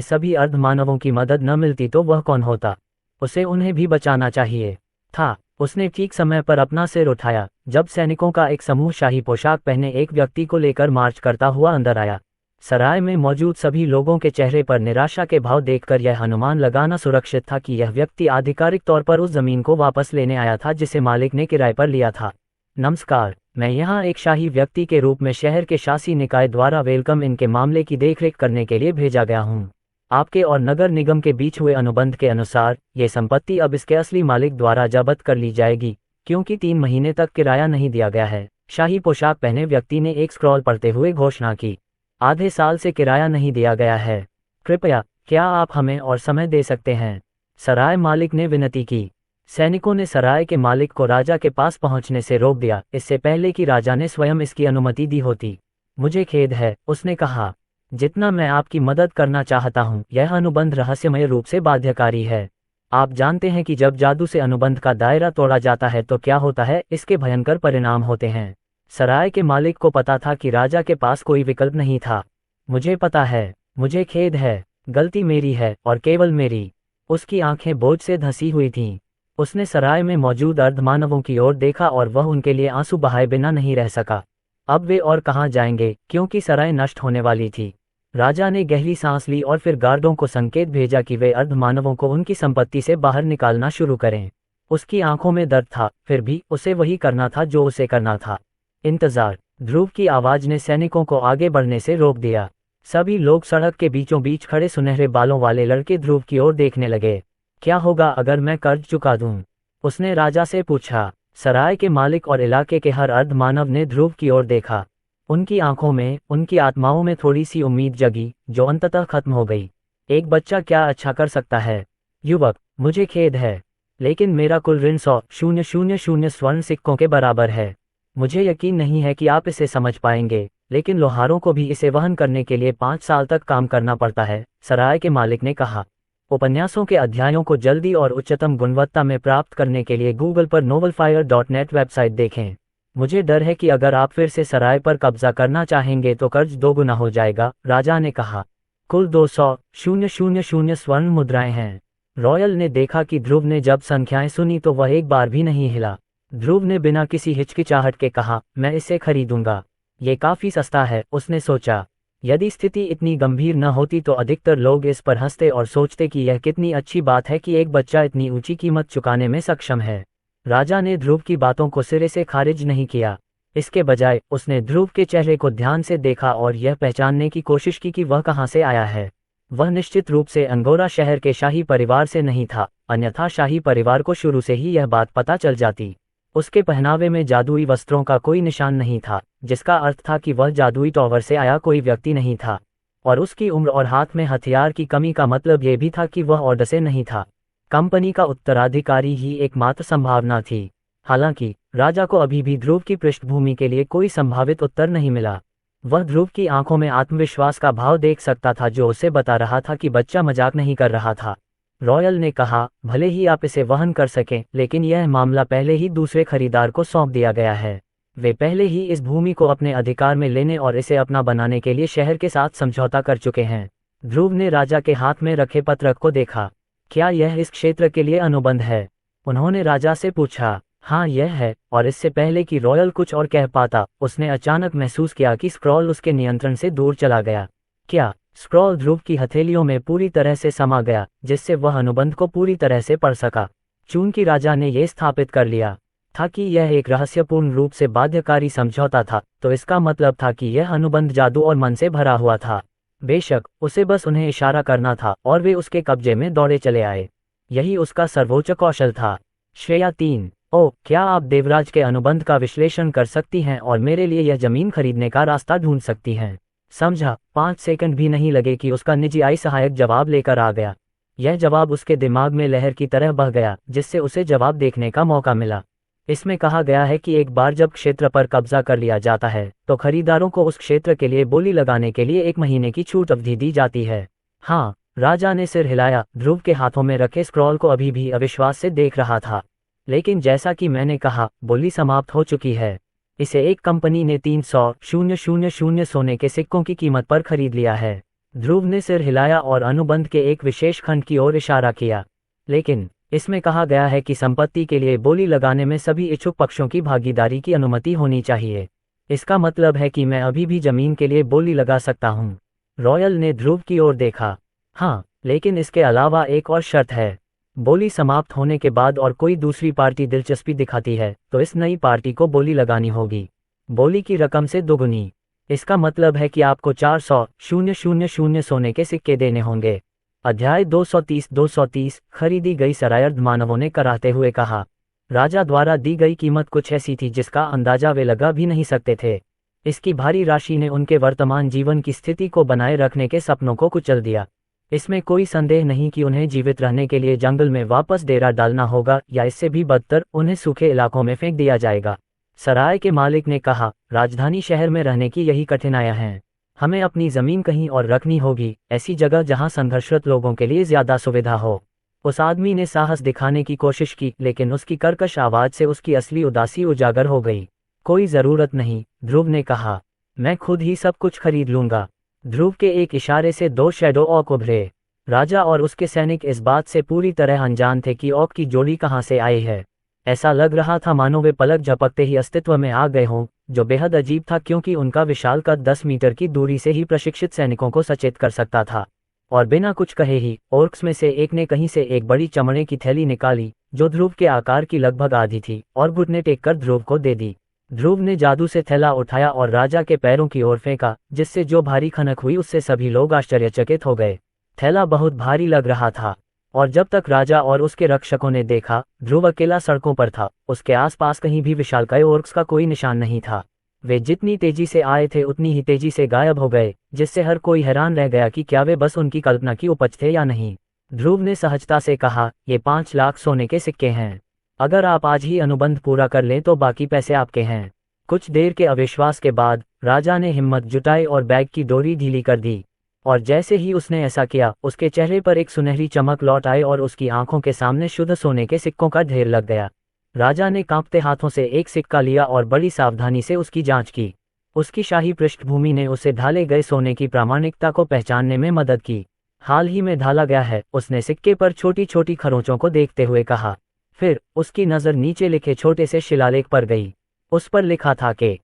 सभी अर्धमानवों की मदद न मिलती तो वह कौन होता? उसे उन्हें भी बचाना चाहिए था। उसने ठीक समय पर अपना सिर उठाया जब सैनिकों का एक समूह शाही पोशाक पहने एक व्यक्ति को लेकर मार्च करता हुआ अंदर आया। सराय में मौजूद सभी लोगों के चेहरे पर निराशा के भाव देखकर यह अनुमान लगाना सुरक्षित था कि यह व्यक्ति आधिकारिक तौर पर उस जमीन को वापस लेने आया था जिसे मालिक ने किराए पर लिया था। नमस्कार, मैं यहाँ एक शाही व्यक्ति के रूप में शहर के शासी निकाय द्वारा वेलकम इन के मामले की देखरेख करने के लिए भेजा गया हूँ। आपके और नगर निगम के बीच हुए अनुबंध के अनुसार ये संपत्ति अब इसके असली मालिक द्वारा जब्त कर ली जाएगी, क्योंकि 3 महीने तक किराया नहीं दिया गया है। शाही पोशाक पहने व्यक्ति ने एक स्क्रॉल पढ़ते हुए घोषणा की। आधे साल से किराया नहीं दिया गया है। कृपया, क्या आप हमें और समय दे सकते हैं? सराय मालिक ने विनती की। सैनिकों ने सराय के मालिक को राजा के पास पहुंचने से रोक दिया, इससे पहले कि राजा ने स्वयं इसकी अनुमति दी होती। मुझे खेद है, उसने कहा। जितना मैं आपकी मदद करना चाहता हूं, यह अनुबंध रहस्यमय रूप से बाध्यकारी है। आप जानते हैं कि जब जादू से अनुबंध का दायरा तोड़ा जाता है तो क्या होता है, इसके भयंकर परिणाम होते हैं। सराय के मालिक को पता था कि राजा के पास कोई विकल्प नहीं था। मुझे पता है, मुझे खेद है, गलती मेरी है और केवल मेरी। उसकी आंखें बोझ से धंसी हुई थीं। उसने सराय में मौजूद अर्धमानवों की ओर देखा और वह उनके लिए आंसू बहाए बिना नहीं रह सका। अब वे और कहाँ जाएंगे, क्योंकि सराय नष्ट होने वाली थी। राजा ने गहरी सांस ली और फिर गार्डों को संकेत भेजा कि वे अर्धमानवों को उनकी संपत्ति से बाहर निकालना शुरू करें। उसकी आंखों में दर्द था, फिर भी उसे वही करना था जो उसे करना था। इंतजार। ध्रुव की आवाज ने सैनिकों को आगे बढ़ने से रोक दिया। सभी लोग सड़क के बीचों बीच खड़े सुनहरे बालों वाले लड़के ध्रुव की ओर देखने लगे। क्या होगा अगर मैं कर्ज चुका दूं? उसने राजा से पूछा। सराय के मालिक और इलाके के हर अर्धमानव ने ध्रुव की ओर देखा। उनकी आंखों में, उनकी आत्माओं में थोड़ी सी उम्मीद जगी, जो अंततः खत्म हो गई। एक बच्चा क्या अच्छा कर सकता है? युवक, मुझे खेद है, लेकिन मेरा कुल ऋण 100,000 स्वर्ण सिक्कों के बराबर है। मुझे यकीन नहीं है कि आप इसे समझ पाएंगे, लेकिन लोहारों को भी इसे वहन करने के लिए 5 साल तक काम करना पड़ता है, सराय के मालिक ने कहा। उपन्यासों के अध्यायों को जल्दी और उच्चतम गुणवत्ता में प्राप्त करने के लिए गूगल पर novelfire.net वेबसाइट देखें। मुझे डर है कि अगर आप फिर से सराय पर कब्जा करना चाहेंगे तो कर्ज 2 गुना हो जाएगा, राजा ने कहा। कुल 200,000 स्वर्ण मुद्राएं हैं। रॉयल ने देखा कि ध्रुव ने जब संख्याएं सुनी तो वह एक बार भी नहीं हिला। ध्रुव ने बिना किसी हिचकिचाहट के कहा, मैं इसे खरीदूंगा। ये काफी सस्ता है, उसने सोचा। यदि स्थिति इतनी गंभीर न होती तो अधिकतर लोग इस पर हंसते और सोचते कि यह कितनी अच्छी बात है कि एक बच्चा इतनी ऊंची कीमत चुकाने में सक्षम है। राजा ने ध्रुव की बातों को सिरे से खारिज नहीं किया। इसके बजाय उसने ध्रुव के चेहरे को ध्यान से देखा और यह पहचानने की कोशिश की कि वह कहाँ से आया है। वह निश्चित रूप से अंगोरा शहर के शाही परिवार से नहीं था, अन्यथा शाही परिवार को शुरू से ही यह बात पता चल जाती। उसके पहनावे में जादुई वस्त्रों का कोई निशान नहीं था, जिसका अर्थ था कि वह जादुई टॉवर से आया कोई व्यक्ति नहीं था। और उसकी उम्र और हाथ में हथियार की कमी का मतलब यह भी था कि वह ऑर्डर से नहीं था। कंपनी का उत्तराधिकारी ही एकमात्र संभावना थी। हालांकि राजा को अभी भी ध्रुव की पृष्ठभूमि के लिए कोई संभावित उत्तर नहीं मिला। वह ध्रुव की आंखों में आत्मविश्वास का भाव देख सकता था जो उसे बता रहा था कि बच्चा मजाक नहीं कर रहा था। रॉयल ने कहा, भले ही आप इसे वहन कर सकें, लेकिन यह मामला पहले ही दूसरे खरीदार को सौंप दिया गया है। वे पहले ही इस भूमि को अपने अधिकार में लेने और इसे अपना बनाने के लिए शहर के साथ समझौता कर चुके हैं। ध्रुव ने राजा के हाथ में रखे पत्रक को देखा। क्या यह इस क्षेत्र के लिए अनुबंध है? उन्होंने राजा से पूछा। हाँ, यह है। और इससे पहले कि रॉयल कुछ और कह पाता, उसने अचानक महसूस किया कि स्क्रॉल उसके नियंत्रण से दूर चला गया। क्या? स्क्रॉल ध्रुव की हथेलियों में पूरी तरह से समा गया, जिससे वह अनुबंध को पूरी तरह से पढ़ सका। चूंकि राजा ने यह स्थापित कर लिया था कि यह एक रहस्यपूर्ण रूप से बाध्यकारी समझौता था, तो इसका मतलब था कि यह अनुबंध जादू और मन से भरा हुआ था। बेशक उसे बस उन्हें इशारा करना था और वे उसके कब्जे में दौड़े चले आए। यही उसका सर्वोच्च कौशल था। श्रेया 3। ओह, क्या आप देवराज के अनुबंध का विश्लेषण कर सकती हैं और मेरे लिए यह जमीन खरीदने का रास्ता ढूंढ सकती हैं? समझा। 5 सेकंड भी नहीं लगे कि उसका निजी आई सहायक जवाब लेकर आ गया। यह जवाब उसके दिमाग में लहर की तरह बह गया, जिससे उसे जवाब देखने का मौका मिला। इसमें कहा गया है कि एक बार जब क्षेत्र पर कब्जा कर लिया जाता है, तो खरीदारों को उस क्षेत्र के लिए बोली लगाने के लिए 1 महीने की छूट अवधि दी जाती है। हाँ, राजा ने सिर हिलाया। ध्रुव के हाथों में रखे स्क्रॉल को अभी भी अविश्वास से देख रहा था। लेकिन जैसा कि मैंने कहा, बोली समाप्त हो चुकी है। इसे एक कंपनी ने 300,000 सोने के सिक्कों की कीमत पर खरीद लिया है। ध्रुव ने सिर हिलाया और अनुबंध के एक विशेष खंड की ओर इशारा किया। लेकिन इसमें कहा गया है कि संपत्ति के लिए बोली लगाने में सभी इच्छुक पक्षों की भागीदारी की अनुमति होनी चाहिए। इसका मतलब है कि मैं अभी भी जमीन के लिए बोली लगा सकता हूँ। रॉयल ने ध्रुव की ओर देखा। हाँ, लेकिन इसके अलावा एक और शर्त है। बोली समाप्त होने के बाद और कोई दूसरी पार्टी दिलचस्पी दिखाती है, तो इस नई पार्टी को बोली लगानी होगी। बोली की रकम से दोगुनी। इसका मतलब है कि आपको 400,000 सोने के सिक्के देने होंगे। अध्याय 230 खरीदी गई सरायर्ध मानवों ने कराहते हुए कहा। राजा द्वारा दी गई कीमत कुछ ऐसी थी जिसका अंदाजा वे लगा भी नहीं सकते थे। इसकी भारी राशि ने उनके वर्तमान जीवन की स्थिति को बनाए रखने के सपनों को कुचल दिया। इसमें कोई संदेह नहीं कि उन्हें जीवित रहने के लिए जंगल में वापस डेरा डालना होगा, या इससे भी बदतर, उन्हें सूखे इलाकों में फेंक दिया जाएगा। सराय के मालिक ने कहा, राजधानी शहर में रहने की यही कठिनाइयां हैं। हमें अपनी जमीन कहीं और रखनी होगी, ऐसी जगह जहां संघर्षरत लोगों के लिए ज्यादा सुविधा हो। उस आदमी ने साहस दिखाने की कोशिश की, लेकिन उसकी कर्कश आवाज से उसकी असली उदासी उजागर हो गई। कोई जरूरत नहीं, ध्रुव ने कहा, मैं खुद ही सब कुछ खरीद लूंगा। ध्रुव के एक इशारे से 2 शैडो ऑक उभरे। राजा और उसके सैनिक इस बात से पूरी तरह अनजान थे कि ऑक की जोड़ी कहां से आई है। ऐसा लग रहा था मानो वे पलक झपकते ही अस्तित्व में आ गए हों, जो बेहद अजीब था क्योंकि उनका विशाल कद 10 मीटर की दूरी से ही प्रशिक्षित सैनिकों को सचेत कर सकता था। और बिना कुछ कहे ही ऑर्क्स में से एक ने कहीं से एक बड़ी चमड़े की थैली निकाली, जो ध्रुव के आकार की लगभग आधी थी, और घुटने टेक कर ध्रुव को दे दी। ध्रुव ने जादू से थैला उठाया और राजा के पैरों की ओर फेंका, जिससे जो भारी खनक हुई उससे सभी लोग आश्चर्यचकित हो गए। थैला बहुत भारी लग रहा था, और जब तक राजा और उसके रक्षकों ने देखा, ध्रुव अकेला सड़कों पर था। उसके आसपास कहीं भी विशालकाय ऑर्क्स का कोई निशान नहीं था। वे जितनी तेजी से आए थे उतनी ही तेजी से गायब हो गए, जिससे हर कोई हैरान रह गया कि क्या वे बस उनकी कल्पना की उपज थे या नहीं। ध्रुव ने सहजता से कहा, ये 5 लाख सोने के सिक्के हैं। अगर आप आज ही अनुबंध पूरा कर लें तो बाकी पैसे आपके हैं। कुछ देर के अविश्वास के बाद राजा ने हिम्मत जुटाई और बैग की डोरी ढीली कर दी। और जैसे ही उसने ऐसा किया, उसके चेहरे पर एक सुनहरी चमक लौट आई और उसकी आंखों के सामने शुद्ध सोने के सिक्कों का ढेर लग गया। राजा ने कांपते हाथों से एक सिक्का लिया और बड़ी सावधानी से उसकी जांच की। उसकी शाही पृष्ठभूमि ने उसे ढाले गए सोने की प्रामाणिकता को पहचानने में मदद की। हाल ही में ढाला गया है, उसने सिक्के पर छोटी छोटी खरोंचों को देखते हुए कहा। फिर उसकी नज़र नीचे लिखे छोटे से शिलालेख पर गई। उस पर लिखा था कि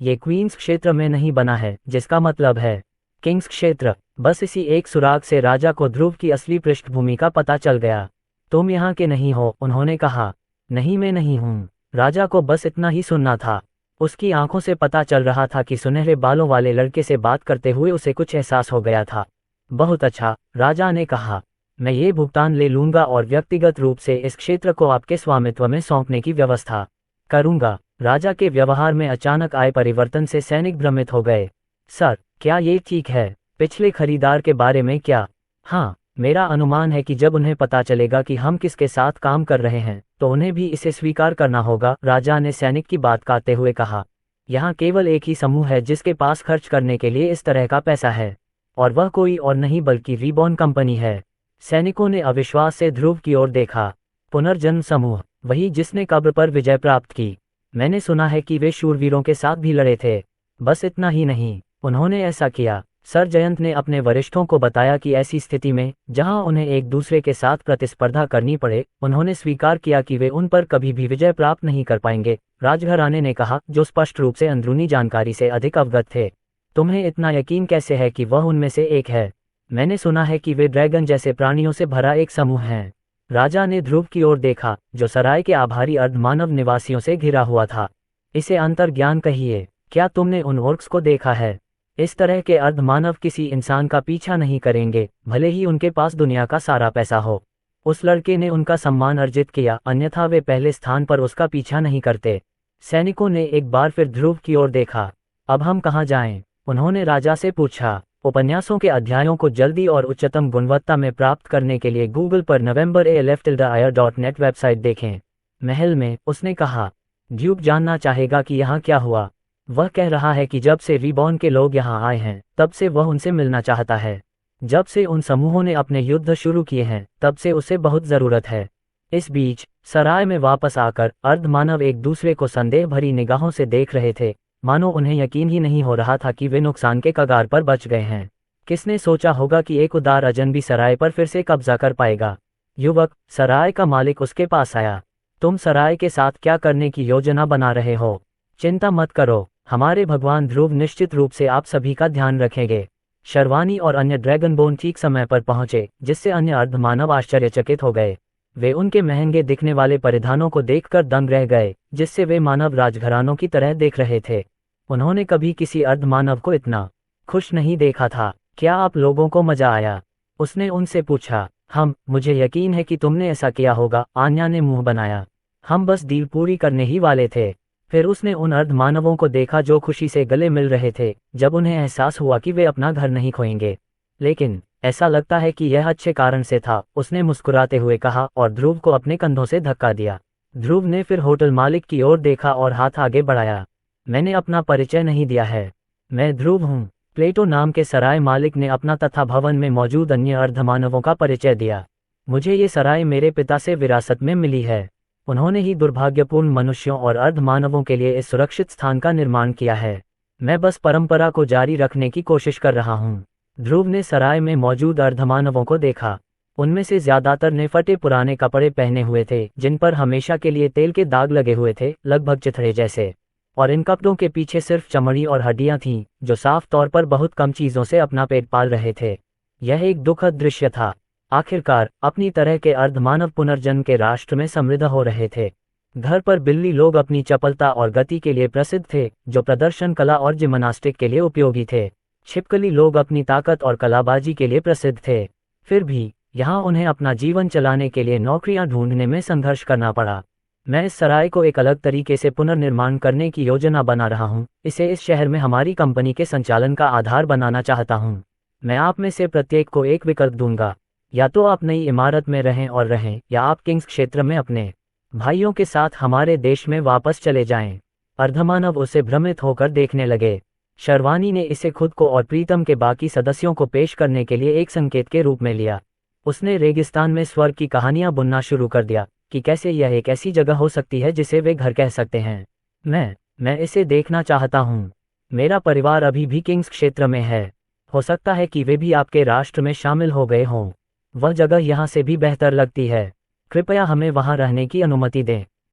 ये क्वींस क्षेत्र में नहीं बना है, जिसका मतलब है किंग्स क्षेत्र। बस इसी एक सुराग से राजा को ध्रुव की असली पृष्ठभूमि का पता चल गया। तुम यहाँ के नहीं हो, उन्होंने कहा। नहीं, मैं नहीं हूँ। राजा को बस इतना ही सुनना था। उसकी आंखों से पता चल रहा था कि सुनहरे बालों वाले लड़के से बात करते हुए उसे कुछ एहसास हो गया था। बहुत अच्छा, राजा ने कहा, मैं ये भुगतान ले लूंगा और व्यक्तिगत रूप से इस क्षेत्र को आपके स्वामित्व में सौंपने की व्यवस्था करूंगा। राजा के व्यवहार में अचानक आए परिवर्तन से सैनिक भ्रमित हो गए। सर, क्या ये ठीक है? पिछले खरीदार के बारे में क्या? हाँ, मेरा अनुमान है कि जब उन्हें पता चलेगा कि हम किसके साथ काम कर रहे हैं तो उन्हें भी इसे स्वीकार करना होगा, राजा ने सैनिक की बात काटते हुए कहा। यहाँ केवल एक ही समूह है जिसके पास खर्च करने के लिए इस तरह का पैसा है, और वह कोई और नहीं बल्कि रीबॉर्न कंपनी है। सैनिकों ने अविश्वास से ध्रुव की ओर देखा। पुनर्जन्म समूह, वही जिसने कब्र पर विजय प्राप्त की। मैंने सुना है कि वे शूरवीरों के साथ भी लड़े थे। बस इतना ही नहीं, उन्होंने ऐसा किया। सर जयंत ने अपने वरिष्ठों को बताया कि ऐसी स्थिति में जहां उन्हें एक दूसरे के साथ प्रतिस्पर्धा करनी पड़े, उन्होंने स्वीकार किया कि वे उन पर कभी भी विजय प्राप्त नहीं कर पाएंगे, राजघराने ने कहा, जो स्पष्ट रूप से अंदरूनी जानकारी से अधिक अवगत थे। तुम्हें इतना यकीन कैसे है कि वह उनमें से एक है? मैंने सुना है कि वे ड्रैगन जैसे प्राणियों से भरा एक समूह हैं। राजा ने ध्रुव की ओर देखा, जो सराय के आभारी अर्धमानव निवासियों से घिरा हुआ था। इसे अंतर्ज्ञान कहिए। क्या तुमने उन ऑर्क्स को देखा है? इस तरह के अर्धमानव किसी इंसान का पीछा नहीं करेंगे, भले ही उनके पास दुनिया का सारा पैसा हो। उस लड़के ने उनका सम्मान अर्जित किया, अन्यथा वे पहले स्थान पर उसका पीछा नहीं करते। सैनिकों ने एक बार फिर ध्रुव की ओर देखा। अब हम कहाँ जाएं? उन्होंने राजा से पूछा। उपन्यासों के अध्यायों को जल्दी और उच्चतम गुणवत्ता में प्राप्त करने के लिए गूगल पर november.alf.ir.net वेबसाइट देखें। महल में, उसने कहा। ड्यूक जानना चाहेगा कि यहाँ क्या हुआ। वह कह रहा है कि जब से रीबॉर्न के लोग यहाँ आए हैं तब से वह उनसे मिलना चाहता है। जब से उन समूहों ने अपने युद्ध शुरू किए हैं तब से उसे बहुत ज़रूरत है। इस बीच सराय में वापस आकर अर्धमानव एक दूसरे को संदेह भरी निगाहों से देख रहे थे, मानो उन्हें यकीन ही नहीं हो रहा था कि वे नुकसान के कगार पर बच गए हैं। किसने सोचा होगा कि एक उदार अजनबी सराय पर फिर से कब्जा कर पाएगा? युवक, सराय का मालिक उसके पास आया। तुम सराय के साथ क्या करने की योजना बना रहे हो? चिंता मत करो, हमारे भगवान ध्रुव निश्चित रूप से आप सभी का ध्यान रखेंगे। शर्वानी और अन्य ड्रैगनबोन ठीक समय पर पहुंचे, जिससे अन्य अर्धमानव आश्चर्यचकित हो गए। वे उनके महंगे दिखने वाले परिधानों को देखकर दंग रह गए, जिससे वे मानव राजघरानों की तरह देख रहे थे। उन्होंने कभी किसी अर्धमानव को इतना खुश नहीं देखा था। क्या आप लोगों को मजा आया? उसने उनसे पूछा। मुझे यकीन है कि तुमने ऐसा किया होगा, आन्या ने मुंह बनाया। हम बस डील पूरी करने ही वाले थे। फिर उसने उन अर्धमानवों को देखा जो खुशी से गले मिल रहे थे, जब उन्हें एहसास हुआ कि वे अपना घर नहीं खोएंगे। लेकिन ऐसा लगता है कि यह अच्छे कारण से था, उसने मुस्कुराते हुए कहा और ध्रुव को अपने कंधों से धक्का दिया। ध्रुव ने फिर होटल मालिक की ओर देखा और हाथ आगे बढ़ाया। मैंने अपना परिचय नहीं दिया है। मैं ध्रुव हूँ। प्लेटो नाम के सराय मालिक ने अपना तथा भवन में मौजूद अन्य अर्धमानवों का परिचय दिया। मुझे ये सराय मेरे पिता से विरासत में मिली है। उन्होंने ही दुर्भाग्यपूर्ण मनुष्यों और अर्धमानवों के लिए इस सुरक्षित स्थान का निर्माण किया है। मैं बस परंपरा को जारी रखने की कोशिश कर रहा हूँ। ध्रुव ने सराय में मौजूद अर्धमानवों को देखा। उनमें से ज्यादातर ने फटे पुराने कपड़े पहने हुए थे, जिन पर हमेशा के लिए तेल के दाग लगे हुए थे, लगभग चिथड़े जैसे। और इन कपड़ों के पीछे सिर्फ चमड़ी और हड्डियां थीं, जो साफ तौर पर बहुत कम चीजों से अपना पेट पाल रहे थे। यह एक दुखद दृश्य था। आखिरकार अपनी तरह के अर्धमानव पुनर्जन्म के राष्ट्र में समृद्ध हो रहे थे। घर पर बिल्ली लोग अपनी चपलता और गति के लिए प्रसिद्ध थे, जो प्रदर्शन कला और जिम्नास्टिक के लिए उपयोगी थे। छिपकली लोग अपनी ताकत और कलाबाजी के लिए प्रसिद्ध थे। फिर भी यहाँ उन्हें अपना जीवन चलाने के लिए नौकरियां ढूंढने में संघर्ष करना पड़ा। मैं इस सराय को एक अलग तरीके से पुनर्निर्माण करने की योजना बना रहा हूँ। इसे इस शहर में हमारी कंपनी के संचालन का आधार बनाना चाहता हूँ। मैं आप में से प्रत्येक को एक विकल्प दूंगा। या तो आप नई इमारत में रहें, या आप किंग्स क्षेत्र में अपने भाइयों के साथ हमारे देश में वापस चले जाएं। अर्धमानव उसे भ्रमित होकर देखने लगे। शर्वानी ने इसे खुद को और प्रीतम के बाकी सदस्यों को पेश करने के लिए एक संकेत के रूप में लिया। उसने रेगिस्तान में स्वर्ग की कहानियां बुनना शुरू कर दिया कि कैसे यह एक ऐसी जगह हो सकती है जिसे वे घर कह सकते हैं। मैं इसे देखना चाहता हूँ। मेरा परिवार अभी भी किंग्स क्षेत्र में है। हो सकता है कि वे भी आपके राष्ट्र में शामिल हो गए हों। वह जगह यहाँ से भी बेहतर लगती है। कृपया हमें वहाँ रहने की अनुमति दें।